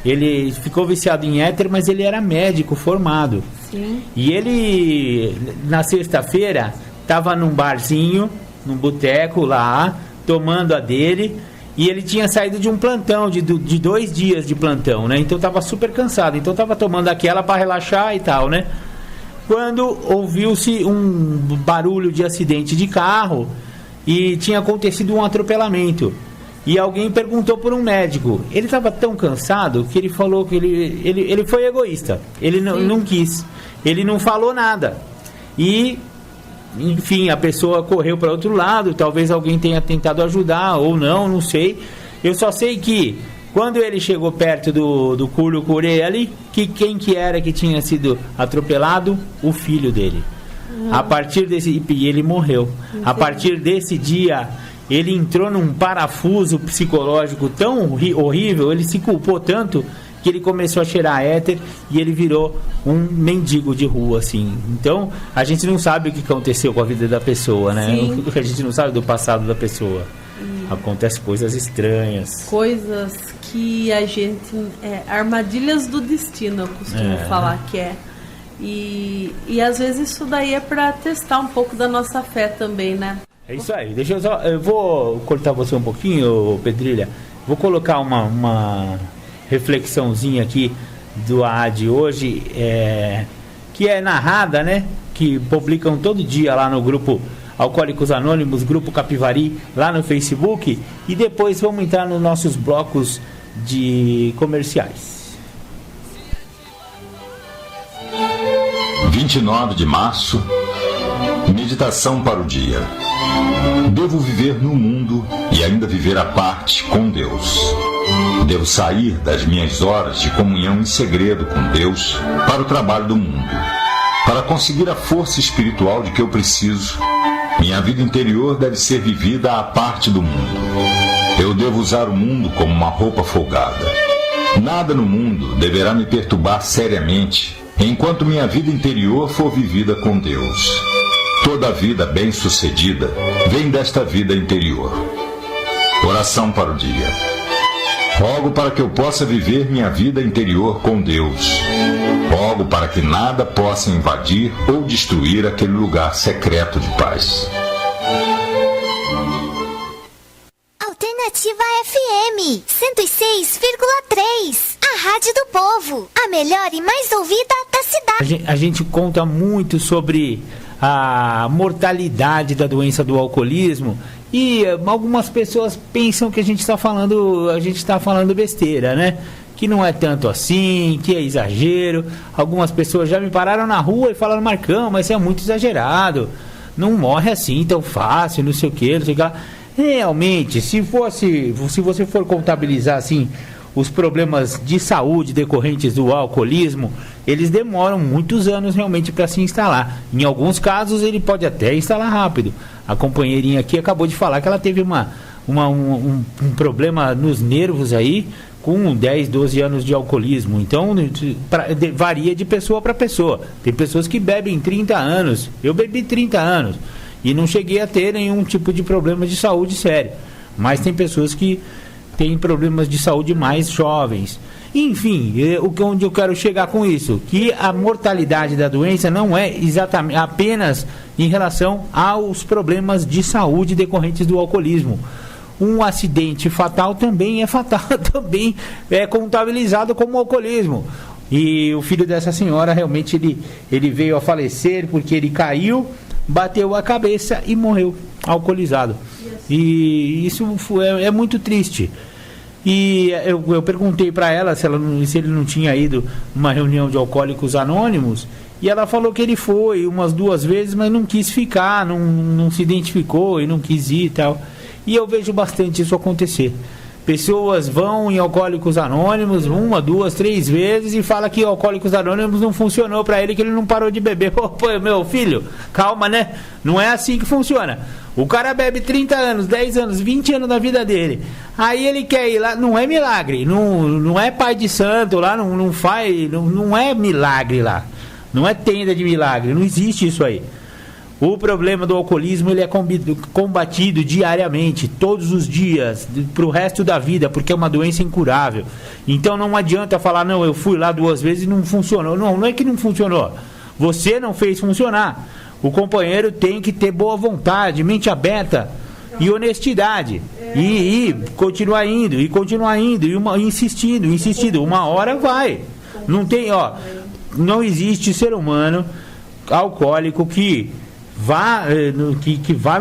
A: Ele ficou viciado em éter, mas ele era médico formado.
B: Sim.
A: E ele, na sexta-feira, estava num barzinho, num boteco lá, tomando a dele, e ele tinha saído de um plantão, de 2 dias de plantão, né? Então estava super cansado, então estava tomando aquela para relaxar e tal, né? Quando ouviu-se um barulho de acidente de carro e tinha acontecido um atropelamento. E alguém perguntou por um médico. Ele estava tão cansado que ele falou que ele foi egoísta. Ele não quis. Ele não falou nada. E, enfim, a pessoa correu para outro lado. Talvez alguém tenha tentado ajudar ou não sei. Eu só sei que quando ele chegou perto do Cúlio Curelli, quem que era que tinha sido atropelado? O filho dele. A partir desse... E ele morreu.
B: Entendi.
A: A partir desse dia... Ele entrou num parafuso psicológico tão horrível, ele se culpou tanto que ele começou a cheirar éter e ele virou um mendigo de rua, assim. Então, a gente não sabe o que aconteceu com a vida da pessoa, né?
B: Sim.
A: A gente não sabe do passado da pessoa. Acontecem coisas estranhas.
B: Coisas que a gente... armadilhas do destino, eu costumo falar que é. E às vezes isso daí é para testar um pouco da nossa fé também, né?
A: É isso aí, eu vou cortar você um pouquinho, Pedrilha. Vou colocar uma reflexãozinha aqui do AA de hoje, que é narrada, né? Que publicam todo dia lá no grupo Alcoólicos Anônimos, grupo Capivari, lá no Facebook. E depois vamos entrar nos nossos blocos de comerciais.
F: 29 de março, meditação para o dia. Devo viver no mundo e ainda viver à parte com Deus. Devo sair das minhas horas de comunhão em segredo com Deus para o trabalho do mundo. Para conseguir a força espiritual de que eu preciso, minha vida interior deve ser vivida à parte do mundo. Eu devo usar o mundo como uma roupa folgada. Nada no mundo deverá me perturbar seriamente enquanto minha vida interior for vivida com Deus. Toda vida bem-sucedida vem desta vida interior. Oração para o dia. Rogo para que eu possa viver minha vida interior com Deus. Rogo para que nada possa invadir ou destruir aquele lugar secreto de paz.
D: Alternativa FM 106,3. A Rádio do Povo. A melhor e mais ouvida da cidade.
A: A gente conta muito sobre a mortalidade da doença do alcoolismo e algumas pessoas pensam que a gente está falando besteira, né? Que não é tanto assim, que é exagero. Algumas pessoas já me pararam na rua e falaram: Marcão, mas você é muito exagerado, não morre assim tão fácil, não sei o que, não sei o que lá. Realmente, se você for contabilizar assim os problemas de saúde decorrentes do alcoolismo, eles demoram muitos anos realmente para se instalar. Em alguns casos ele pode até instalar rápido. A companheirinha aqui acabou de falar que ela teve um problema nos nervos aí com 10, 12 anos de alcoolismo. Então varia de pessoa para pessoa. Tem pessoas que bebem 30 anos. Eu bebi 30 anos e não cheguei a ter nenhum tipo de problema de saúde sério. Mas tem pessoas que têm problemas de saúde mais jovens. Enfim, onde eu quero chegar com isso? Que a mortalidade da doença não é exatamente apenas em relação aos problemas de saúde decorrentes do alcoolismo. Um acidente fatal também é fatal, também é contabilizado como alcoolismo. E o filho dessa senhora realmente ele veio a falecer porque ele caiu, bateu a cabeça e morreu alcoolizado. E isso é muito triste. E eu perguntei para ela se ele não tinha ido numa reunião de alcoólicos anônimos, e ela falou que ele foi umas 2 vezes, mas não quis ficar, não se identificou e não quis ir e tal. E eu vejo bastante isso acontecer. Pessoas vão em Alcoólicos Anônimos 1, 2, 3 vezes e fala que Alcoólicos Anônimos não funcionou pra ele, que ele não parou de beber. Pô, meu filho, calma, né? Não é assim que funciona. O cara bebe 30 anos, 10 anos, 20 anos da vida dele. Aí ele quer ir lá, não é milagre, não é pai de santo lá, não é milagre lá. Não é tenda de milagre, não existe isso aí. O problema do alcoolismo, ele é combatido diariamente, todos os dias, pro resto da vida, porque é uma doença incurável. Então não adianta falar, não, eu fui lá 2 vezes e não funcionou. Não é que não funcionou. Você não fez funcionar. O companheiro tem que ter boa vontade, mente aberta e honestidade. E continuar indo, insistindo. Uma hora vai. Não existe ser humano alcoólico que vá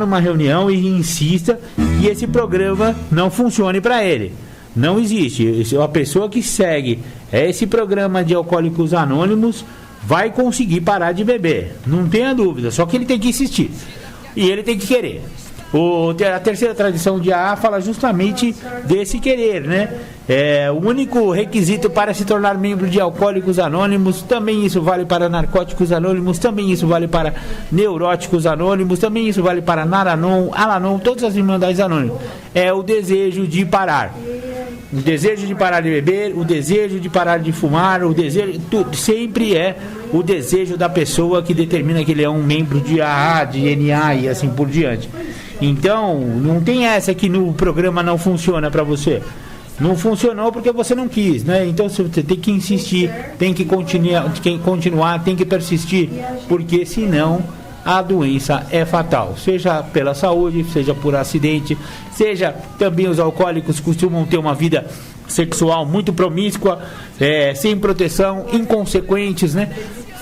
A: numa reunião e insista que esse programa não funcione para ele. Não existe. A pessoa que segue esse programa de Alcoólicos Anônimos vai conseguir parar de beber, não tenha dúvida, só que ele tem que insistir e ele tem que querer. A terceira tradição de AA fala justamente desse querer, né? O único requisito para se tornar membro de Alcoólicos Anônimos, também isso vale para Narcóticos Anônimos, também isso vale para Neuróticos Anônimos, também isso vale para Naranon, Alanon, todas as Irmandades Anônimas. É o desejo de parar. O desejo de parar de beber, o desejo de parar de fumar, o desejo, tudo, sempre é o desejo da pessoa que determina que ele é um membro de AA, de NA e assim por diante. Então, não tem essa que no programa não funciona para você. Não funcionou porque você não quis, né? Então você tem que insistir, tem que continuar, tem que persistir, porque senão a doença é fatal, seja pela saúde, seja por acidente, seja também os alcoólicos costumam ter uma vida sexual muito promíscua, sem proteção, inconsequentes, né?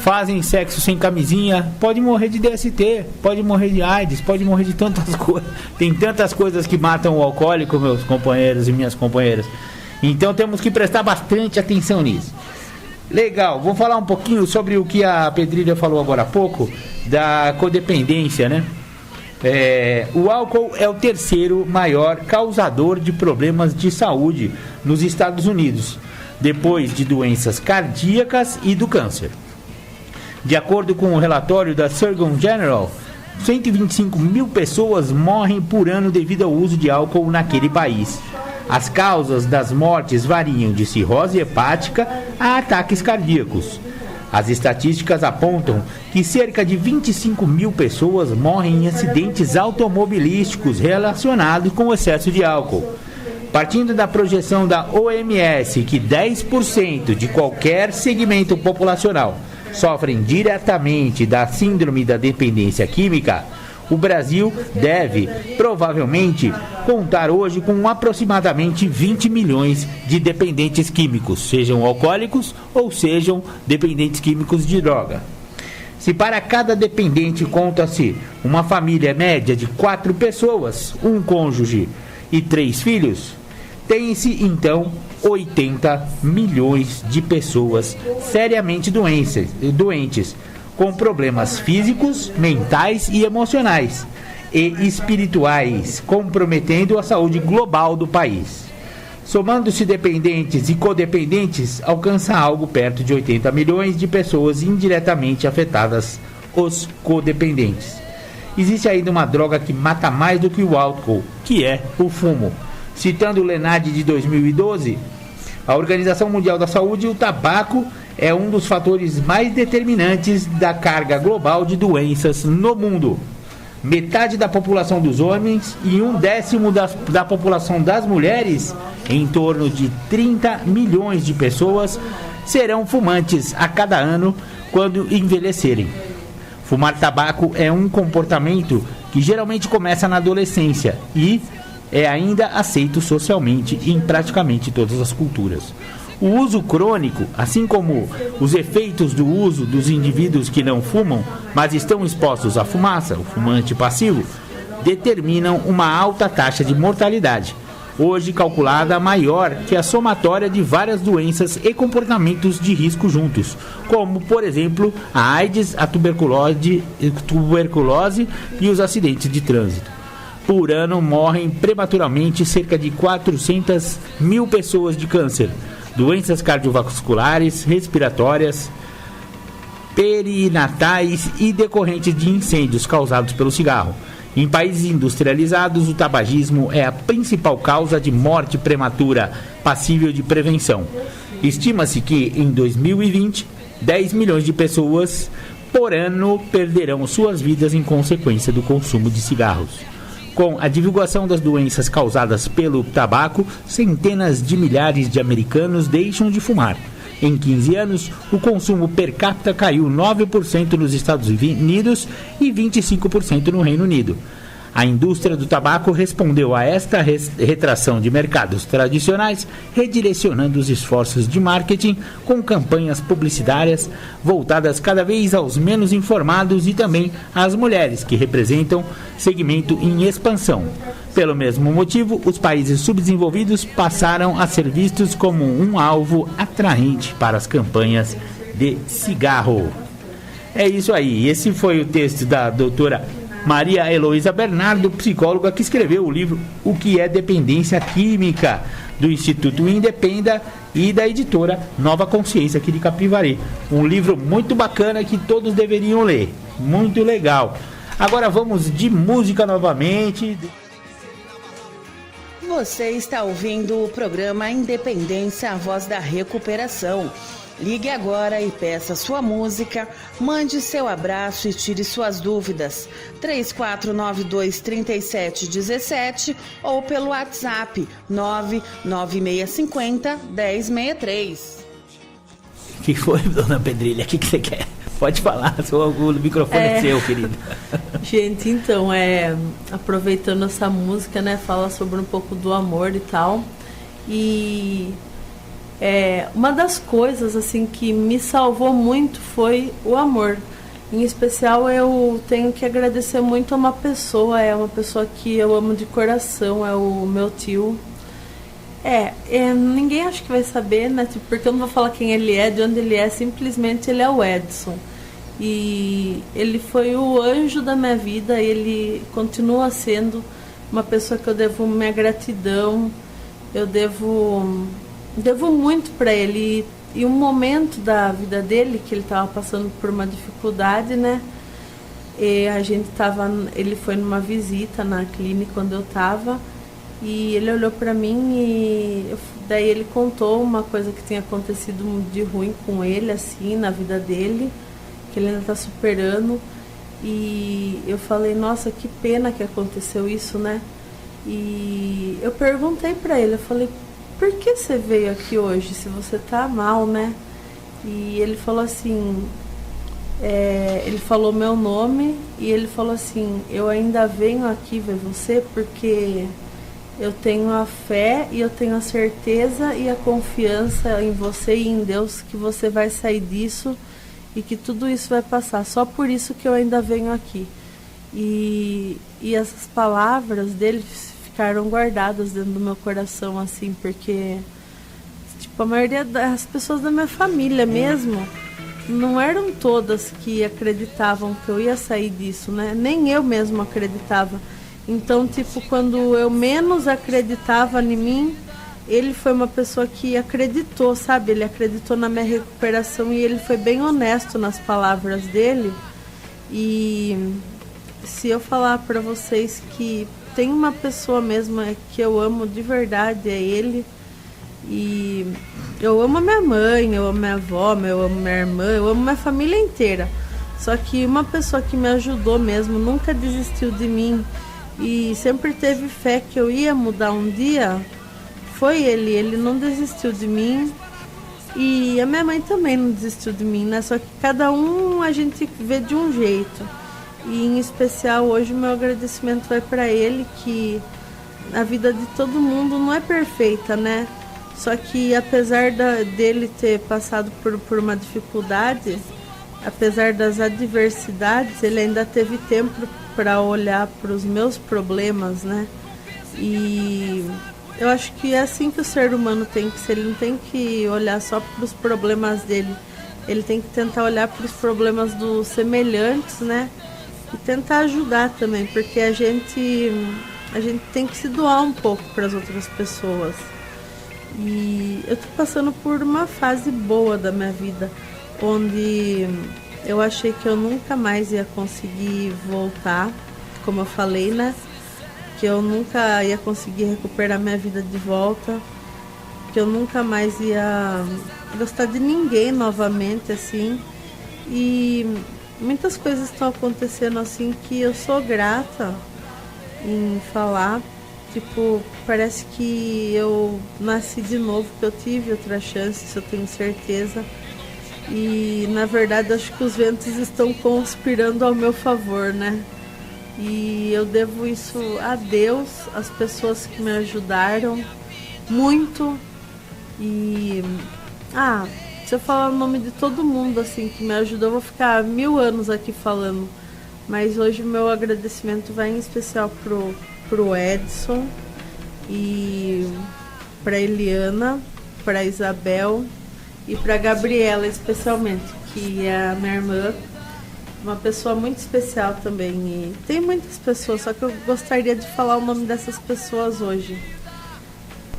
A: Fazem sexo sem camisinha, pode morrer de DST, pode morrer de AIDS, pode morrer de tantas coisas. Tem tantas coisas que matam o alcoólico, meus companheiros e minhas companheiras. Então temos que prestar bastante atenção nisso. Legal, vou falar um pouquinho sobre o que a Pedrilha falou agora há pouco, da codependência, né? O álcool é o terceiro maior causador de problemas de saúde nos Estados Unidos, depois de doenças cardíacas e do câncer. De acordo com o relatório da Surgeon General, 125 mil pessoas morrem por ano devido ao uso de álcool naquele país. As causas das mortes variam de cirrose hepática a ataques cardíacos. As estatísticas apontam que cerca de 25 mil pessoas morrem em acidentes automobilísticos relacionados com o excesso de álcool. Partindo da projeção da OMS que 10% de qualquer segmento populacional sofrem diretamente da síndrome da dependência química, o Brasil deve, provavelmente, contar hoje com aproximadamente 20 milhões de dependentes químicos, sejam alcoólicos ou sejam dependentes químicos de droga. Se para cada dependente conta-se uma família média de 4 pessoas, um cônjuge e 3 filhos, tem-se, então, 80 milhões de pessoas seriamente doentes, com problemas físicos, mentais e emocionais e espirituais, comprometendo a saúde global do país. Somando-se dependentes e codependentes, alcança algo perto de 80 milhões de pessoas indiretamente afetadas, os codependentes. Existe ainda uma droga que mata mais do que o álcool, que é o fumo. Citando o Lenad de 2012, a Organização Mundial da Saúde, o tabaco é um dos fatores mais determinantes da carga global de doenças no mundo. Metade da população dos homens e 1/10 da população das mulheres, em torno de 30 milhões de pessoas, serão fumantes a cada ano quando envelhecerem. Fumar tabaco é um comportamento que geralmente começa na adolescência e é ainda aceito socialmente em praticamente todas as culturas. O uso crônico, assim como os efeitos do uso dos indivíduos que não fumam, mas estão expostos à fumaça, o fumante passivo, determinam uma alta taxa de mortalidade, hoje calculada maior que a somatória de várias doenças e comportamentos de risco juntos, como, por exemplo, a AIDS, a tuberculose e os acidentes de trânsito. por ano morrem prematuramente cerca de 400 mil pessoas de câncer, doenças cardiovasculares, respiratórias, perinatais e decorrentes de incêndios causados pelo cigarro. Em países industrializados, o tabagismo é a principal causa de morte prematura passível de prevenção. Estima-se que, em 2020, 10 milhões de pessoas por ano perderão suas vidas em consequência do consumo de cigarros. Com a divulgação das doenças causadas pelo tabaco, centenas de milhares de americanos deixam de fumar. Em 15 anos, o consumo per capita caiu 9% nos Estados Unidos e 25% no Reino Unido. A indústria do tabaco respondeu a esta retração de mercados tradicionais, redirecionando os esforços de marketing com campanhas publicitárias voltadas cada vez aos menos informados e também às mulheres, que representam segmento em expansão. Pelo mesmo motivo, os países subdesenvolvidos passaram a ser vistos como um alvo atraente para as campanhas de cigarro. É isso aí. Esse foi o texto da doutora Maria Heloísa Bernardo, psicóloga, que escreveu o livro O que é Dependência Química, do Instituto Independa e da editora Nova Consciência, aqui de Capivari. Um livro muito bacana que todos deveriam ler. Muito legal. Agora vamos de música novamente.
G: Você está ouvindo o programa Independência, a voz da recuperação. Ligue agora e peça sua música, mande seu abraço e tire suas dúvidas. 3492-3717 ou pelo WhatsApp 99650-1063.
A: O que foi, dona Pedrilha? O que você quer? Pode falar, o microfone é seu, querido.
B: Gente, então, aproveitando essa música, né, fala sobre um pouco do amor e tal. E uma das coisas assim que me salvou muito foi o amor. Em especial, eu tenho que agradecer muito a uma pessoa que eu amo de coração, é o meu tio. Ninguém acho que vai saber, né? Porque eu não vou falar quem ele é, de onde ele é, simplesmente ele é o Edson. E ele foi o anjo da minha vida, ele continua sendo uma pessoa que eu devo minha gratidão, eu devo muito para ele. E um momento da vida dele, que ele estava passando por uma dificuldade, né? E ele foi numa visita na clínica onde eu estava, e ele olhou para mim e daí ele contou uma coisa que tinha acontecido de ruim com ele, assim, na vida dele, que ele ainda está superando. E eu falei, nossa, que pena que aconteceu isso, né? E eu perguntei para ele, eu falei, por que você veio aqui hoje se você tá mal, né? E ele falou assim, ele falou meu nome e ele falou assim, eu ainda venho aqui ver você porque eu tenho a fé e eu tenho a certeza e a confiança em você e em Deus que você vai sair disso e que tudo isso vai passar. Só por isso que eu ainda venho aqui. E essas palavras dele ficaram guardadas dentro do meu coração, assim, porque a maioria das pessoas da minha família mesmo, não eram todas que acreditavam que eu ia sair disso, né? Nem eu mesmo acreditava. Então, quando eu menos acreditava em mim, ele foi uma pessoa que acreditou, sabe? Ele acreditou na minha recuperação e ele foi bem honesto nas palavras dele. E se eu falar para vocês que tem uma pessoa mesmo que eu amo de verdade, é ele. E eu amo a minha mãe, eu amo minha avó, eu amo minha irmã, eu amo minha família inteira. Só que uma pessoa que me ajudou mesmo, nunca desistiu de mim e sempre teve fé que eu ia mudar um dia, foi ele. Ele não desistiu de mim e a minha mãe também não desistiu de mim, né? Só que cada um a gente vê de um jeito. E em especial hoje o meu agradecimento vai para ele, que a vida de todo mundo não é perfeita, né? Só que apesar dele ter passado por uma dificuldade, apesar das adversidades, ele ainda teve tempo para olhar para os meus problemas, né? E eu acho que é assim que o ser humano tem que ser. Ele não tem que olhar só para os problemas dele, ele tem que tentar olhar para os problemas dos semelhantes, né? E tentar ajudar também, porque a gente a gente tem que se doar um pouco para as outras pessoas. E eu tô passando por uma fase boa da minha vida, onde eu achei que eu nunca mais ia conseguir voltar, como eu falei, né? Que eu nunca ia conseguir recuperar minha vida de volta, que eu nunca mais ia gostar de ninguém novamente, assim. E muitas coisas estão acontecendo assim que eu sou grata em falar. Tipo, parece que eu nasci de novo, que eu tive outra chance, isso eu tenho certeza. E na verdade acho que os ventos estão conspirando ao meu favor, né? E eu devo isso a Deus, às pessoas que me ajudaram muito. E se eu falar o nome de todo mundo assim que me ajudou, eu vou ficar 1000 anos aqui falando. Mas hoje o meu agradecimento vai em especial pro Edson e pra Eliana, pra Isabel e pra Gabriela especialmente, que é a minha irmã, uma pessoa muito especial também. E tem muitas pessoas, só que eu gostaria de falar o nome dessas pessoas hoje.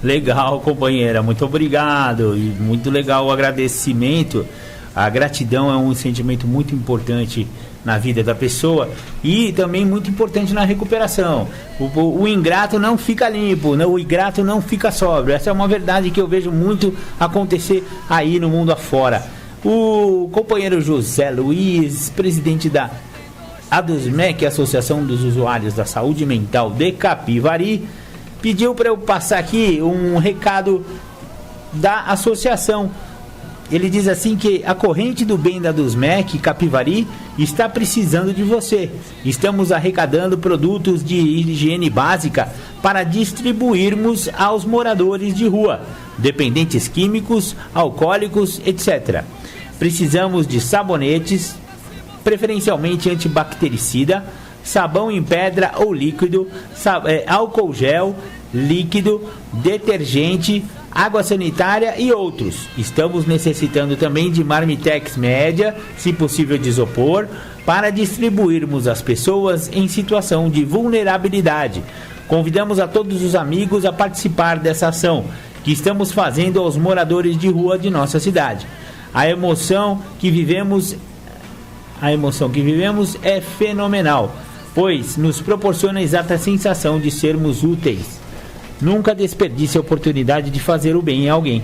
A: Legal, companheira, muito obrigado. E muito legal o agradecimento. A gratidão é um sentimento muito importante na vida da pessoa e também muito importante na recuperação. O ingrato não fica limpo, o ingrato não fica sóbrio. Essa é uma verdade que eu vejo muito acontecer aí no mundo afora. O companheiro José Luiz, presidente da ADUSMEC, Associação dos Usuários da Saúde Mental de Capivari, pediu para eu passar aqui um recado da associação. Ele diz assim que a corrente do bem da ADUSMEC Capivari está precisando de você. Estamos arrecadando produtos de higiene básica para distribuirmos aos moradores de rua, dependentes químicos, alcoólicos, etc. Precisamos de sabonetes, preferencialmente antibactericida, sabão em pedra ou líquido, álcool gel, líquido, detergente, água sanitária e outros. Estamos necessitando também de marmitex média, se possível de isopor, para distribuirmos às pessoas em situação de vulnerabilidade. Convidamos a todos os amigos a participar dessa ação que estamos fazendo aos moradores de rua de nossa cidade. A emoção que vivemos é fenomenal, pois nos proporciona a exata sensação de sermos úteis. Nunca desperdice a oportunidade de fazer o bem em alguém.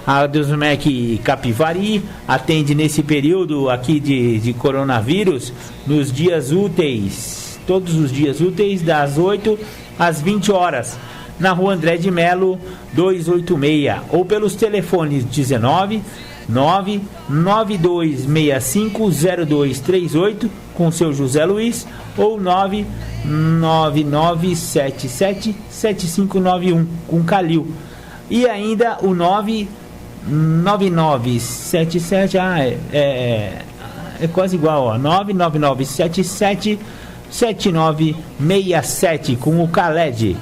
A: A ADUSMEC Capivari atende nesse período aqui de coronavírus, nos dias úteis, todos os dias úteis, das 8 às 20 horas, na rua André de Melo, 286, ou pelos telefones 19 992650238 com seu José Luiz ou 999777591 com Calil, e ainda o 99977 é quase igual, ó, 999777967 com o Khaled.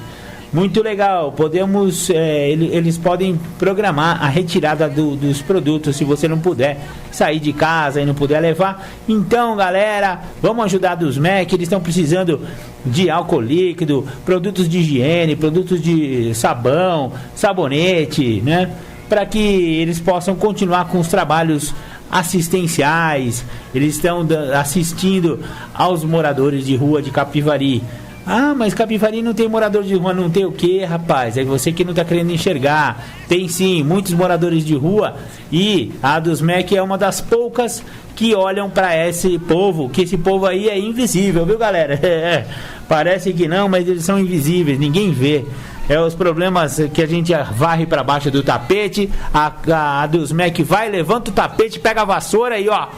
A: Muito legal, podemos, eles podem programar a retirada dos produtos se você não puder sair de casa e não puder levar. Então, galera, vamos ajudar a ADUSMEC. Eles estão precisando de álcool líquido, produtos de higiene, produtos de sabão, sabonete, né? Para que eles possam continuar com os trabalhos assistenciais. Eles estão assistindo aos moradores de rua de Capivari. Ah, mas Capivari não tem morador de rua, não tem o quê, rapaz? É você que não está querendo enxergar. Tem sim, muitos moradores de rua, e a ADUSMEC é uma das poucas que olham para esse povo, que esse povo aí é invisível, viu, galera? Parece que não, mas eles são invisíveis, ninguém vê. É os problemas que a gente varre para baixo do tapete. A ADUSMEC vai, levanta o tapete, pega a vassoura e ó,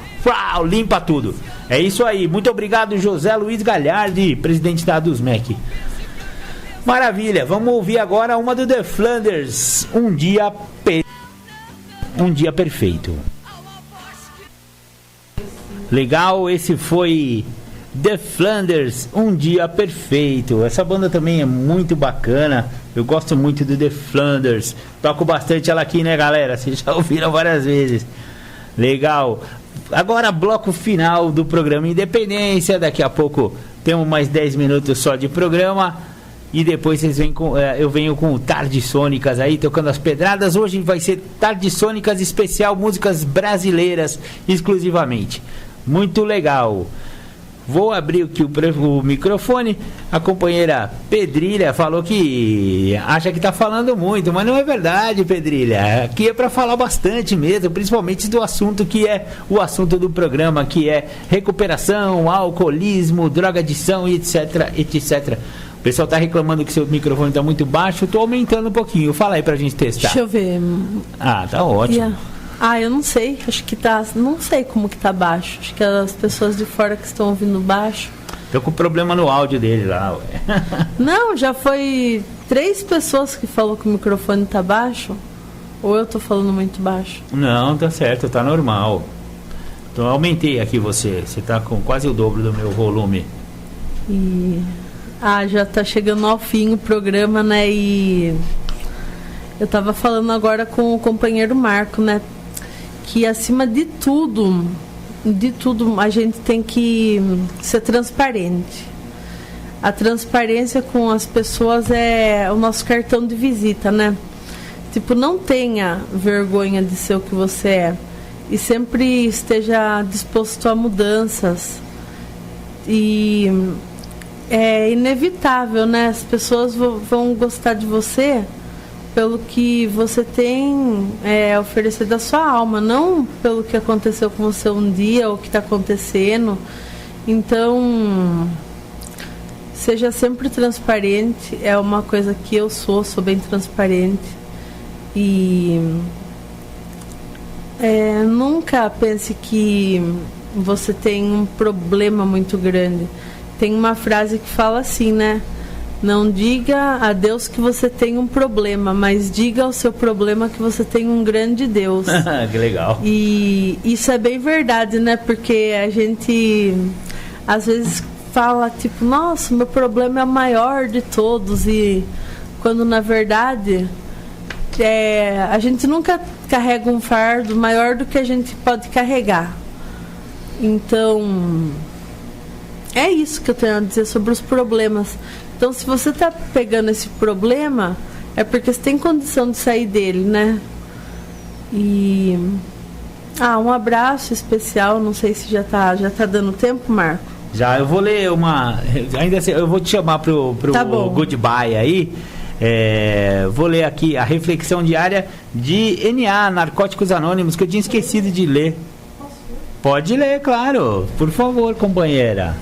A: limpa tudo. É isso aí. Muito obrigado, José Luiz Galhardi, presidente da ADUSMEC. Maravilha. Vamos ouvir agora uma do The Flanders, Um Dia Perfeito. Legal, esse foi The Flanders, Um Dia Perfeito. Essa banda também é muito bacana. Eu gosto muito do The Flanders. Toco bastante ela aqui, né, galera? Vocês já ouviram várias vezes. Legal. Agora, bloco final do programa Independência. Daqui a pouco temos mais 10 minutos só de programa. E depois eu venho com Tardes Sônicas aí, tocando as pedradas. Hoje vai ser Tardes Sônicas especial, músicas brasileiras exclusivamente. Muito legal. Vou abrir aqui o microfone. A companheira Pedrilha falou que acha que está falando muito, mas não é verdade, Pedrilha. Aqui é para falar bastante mesmo, principalmente do assunto que é o assunto do programa, que é recuperação, alcoolismo, drogadição e etc, etc. O pessoal está reclamando que seu microfone está muito baixo. Estou aumentando um pouquinho. Fala aí pra gente testar.
B: Deixa eu ver.
A: Ah, tá ótimo.
B: Eu não sei. Acho que tá. Não sei como que tá baixo. Acho que as pessoas de fora que estão ouvindo baixo.
A: Tô com problema no áudio dele lá, ué.
B: Não, já foi 3 pessoas que falou que o microfone tá baixo. Ou eu tô falando muito baixo?
A: Não, tá certo, tá normal. Então eu aumentei aqui você. Você tá com quase o dobro do meu volume.
B: Já tá chegando ao fim o programa, né? E eu tava falando agora com o companheiro Marco, né? Que acima de tudo, a gente tem que ser transparente. A transparência com as pessoas é o nosso cartão de visita, né? Tipo, não tenha vergonha de ser o que você é. E sempre esteja disposto a mudanças. E é inevitável, né? As pessoas vão gostar de você pelo que você tem a oferecer da sua alma, não pelo que aconteceu com você um dia ou o que está acontecendo. Então, seja sempre transparente. É uma coisa que eu sou bem transparente. E nunca pense que você tem um problema muito grande. Tem uma frase que fala assim, né? Não diga a Deus que você tem um problema, mas diga ao seu problema que você tem um grande Deus.
A: Que legal.
B: E isso é bem verdade, né? Porque a gente às vezes fala tipo, nossa, meu problema é o maior de todos. E quando na verdade a gente nunca carrega um fardo maior do que a gente pode carregar. Então, é isso que eu tenho a dizer sobre os problemas. Então, se você está pegando esse problema, é porque você tem condição de sair dele, né? E um abraço especial, não sei se já tá dando tempo, Marco.
A: Já, eu vou ler ainda assim, eu vou te chamar pro
B: tá bom.
A: Goodbye aí. Vou ler aqui a reflexão diária de NA, Narcóticos Anônimos, que eu tinha esquecido de ler. Pode ler, claro. Por favor, companheira.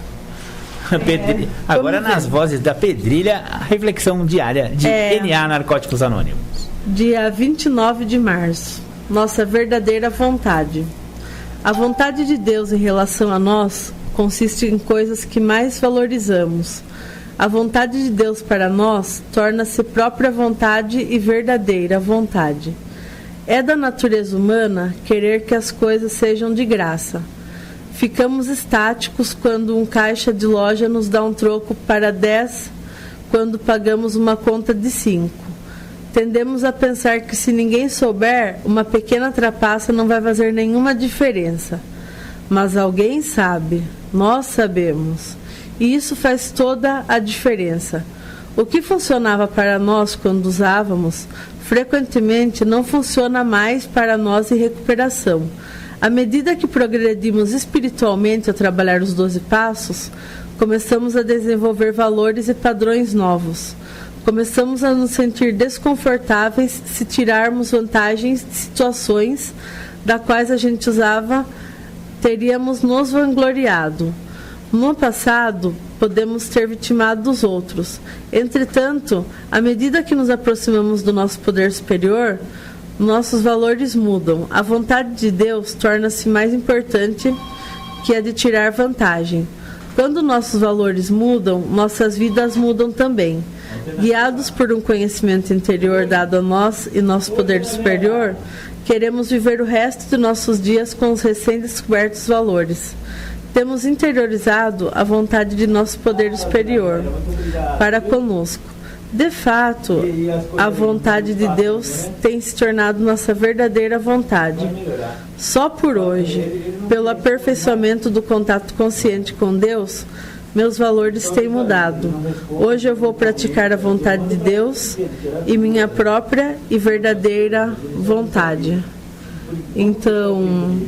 A: Agora nas vozes da Pedrilha, a reflexão diária de NA, Narcóticos Anônimos.
B: Dia 29 de março. Nossa verdadeira vontade. A vontade de Deus em relação a nós consiste em coisas que mais valorizamos. A vontade de Deus para nós torna-se própria vontade e verdadeira vontade. É da natureza humana querer que as coisas sejam de graça. Ficamos estáticos quando um caixa de loja nos dá um troco para 10, quando pagamos uma conta de 5. Tendemos a pensar que se ninguém souber, uma pequena trapaça não vai fazer nenhuma diferença. Mas alguém sabe, nós sabemos. E isso faz toda a diferença. O que funcionava para nós quando usávamos, frequentemente não funciona mais para nós em recuperação. À medida que progredimos espiritualmente ao trabalhar os 12 passos, começamos a desenvolver valores e padrões novos. Começamos a nos sentir desconfortáveis se tirarmos vantagens de situações da quais a gente usava, teríamos nos vangloriado. No passado, podemos ter vitimado dos outros. Entretanto, à medida que nos aproximamos do nosso poder superior, nossos valores mudam. A vontade de Deus torna-se mais importante que a de tirar vantagem. Quando nossos valores mudam, nossas vidas mudam também. Guiados por um conhecimento interior dado a nós e nosso poder superior, queremos viver o resto de nossos dias com os recém-descobertos valores. Temos interiorizado a vontade de nosso poder superior para conosco. De fato, a vontade de Deus tem se tornado nossa verdadeira vontade. Só por hoje, pelo aperfeiçoamento do contato consciente com Deus, Meus valores têm mudado. Hoje eu vou praticar a vontade de Deus e minha própria e verdadeira vontade. Então,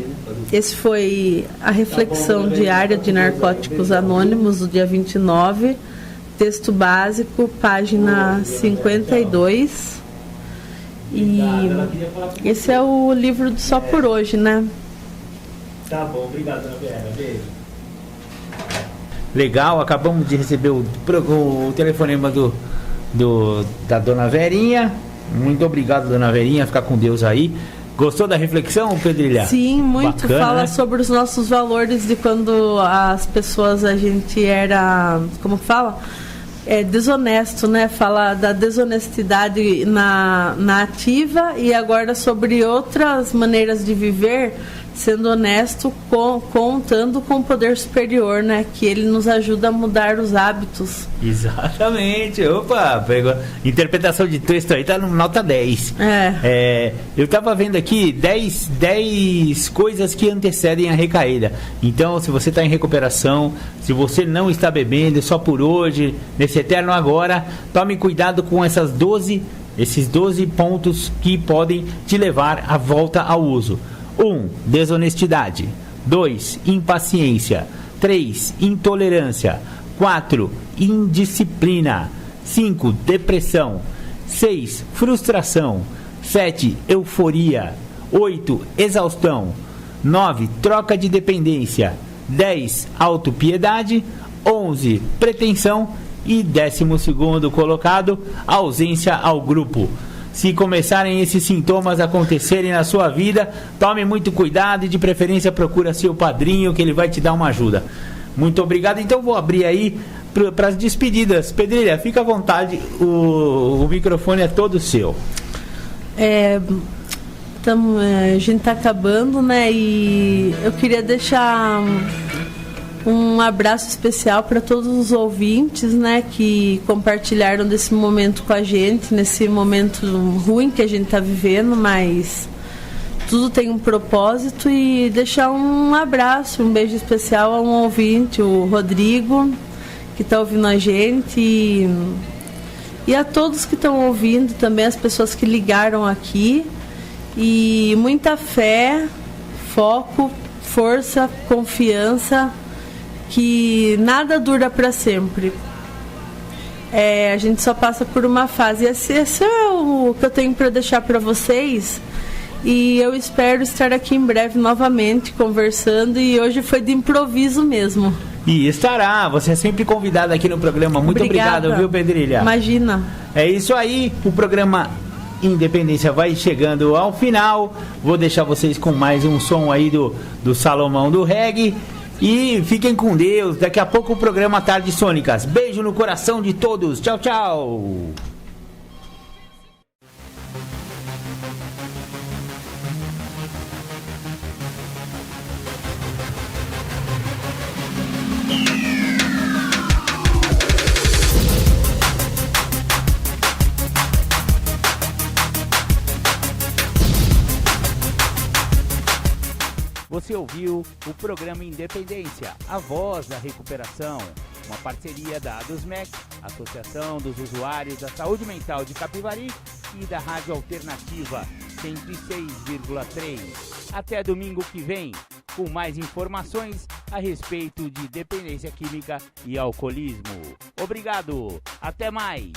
B: esse foi a reflexão diária de Narcóticos Anônimos do dia 29, texto básico, página 52. E esse é o livro do Só por Hoje, né?
A: Tá bom, obrigado, Dona Vera. Beijo. Legal, acabamos de receber o telefonema da Dona Verinha. Muito obrigado, Dona Verinha, ficar com Deus aí. Gostou da reflexão, Pedrilha?
B: Sim, muito.
A: Bacana,
B: fala, né? Sobre os nossos valores de quando as pessoas, a gente era, como fala? Desonesto, né? Fala da desonestidade na ativa e agora sobre outras maneiras de viver, sendo honesto, contando com o poder superior, né? Que ele nos ajuda a mudar os hábitos.
A: Exatamente. Opa, pegou. Interpretação de texto aí tá no nota 10. Eu tava vendo aqui 10 coisas que antecedem a recaída. Então, se você está em recuperação, se você não está bebendo, só por hoje, nesse eterno agora, tome cuidado com esses 12 pontos que podem te levar à volta ao uso. 1. Desonestidade. 2. Impaciência. 3. Intolerância. 4. Indisciplina. 5. Depressão. 6. Frustração. 7. Euforia. 8. Exaustão. 9. Troca de dependência. 10. Autopiedade. 11. Pretensão. E 12º colocado, ausência ao grupo. Se começarem esses sintomas a acontecerem na sua vida, tome muito cuidado e de preferência procura seu padrinho, que ele vai te dar uma ajuda. Muito obrigado. Então vou abrir aí para as despedidas. Pedrilha, fica à vontade, o microfone é todo seu.
B: A gente está acabando, né? E eu queria deixar um abraço especial para todos os ouvintes, né, que compartilharam desse momento com a gente, nesse momento ruim que a gente está vivendo, mas tudo tem um propósito. E deixar um abraço, um beijo especial a um ouvinte, o Rodrigo, que está ouvindo a gente, e a todos que estão ouvindo também, as pessoas que ligaram aqui. E muita fé, foco, força, confiança, que nada dura para sempre. A gente só passa por uma fase. Esse é o que eu tenho para deixar para vocês. E eu espero estar aqui em breve novamente conversando. E hoje foi de improviso mesmo.
A: E estará. Você é sempre convidada aqui no programa. Muito obrigado, viu, Pedrilha?
B: Imagina.
A: É isso aí. O programa Independência vai chegando ao final. Vou deixar vocês com mais um som aí do Salomão do Reggae. E fiquem com Deus. Daqui a pouco o programa Tardes Sônicas. Beijo no coração de todos. Tchau, tchau. Você ouviu o programa Independência, a voz da recuperação, uma parceria da ADUSMEC, Associação dos Usuários da Saúde Mental de Capivari, e da Rádio Alternativa 106,3. Até domingo que vem, com mais informações a respeito de dependência química e alcoolismo. Obrigado, até mais!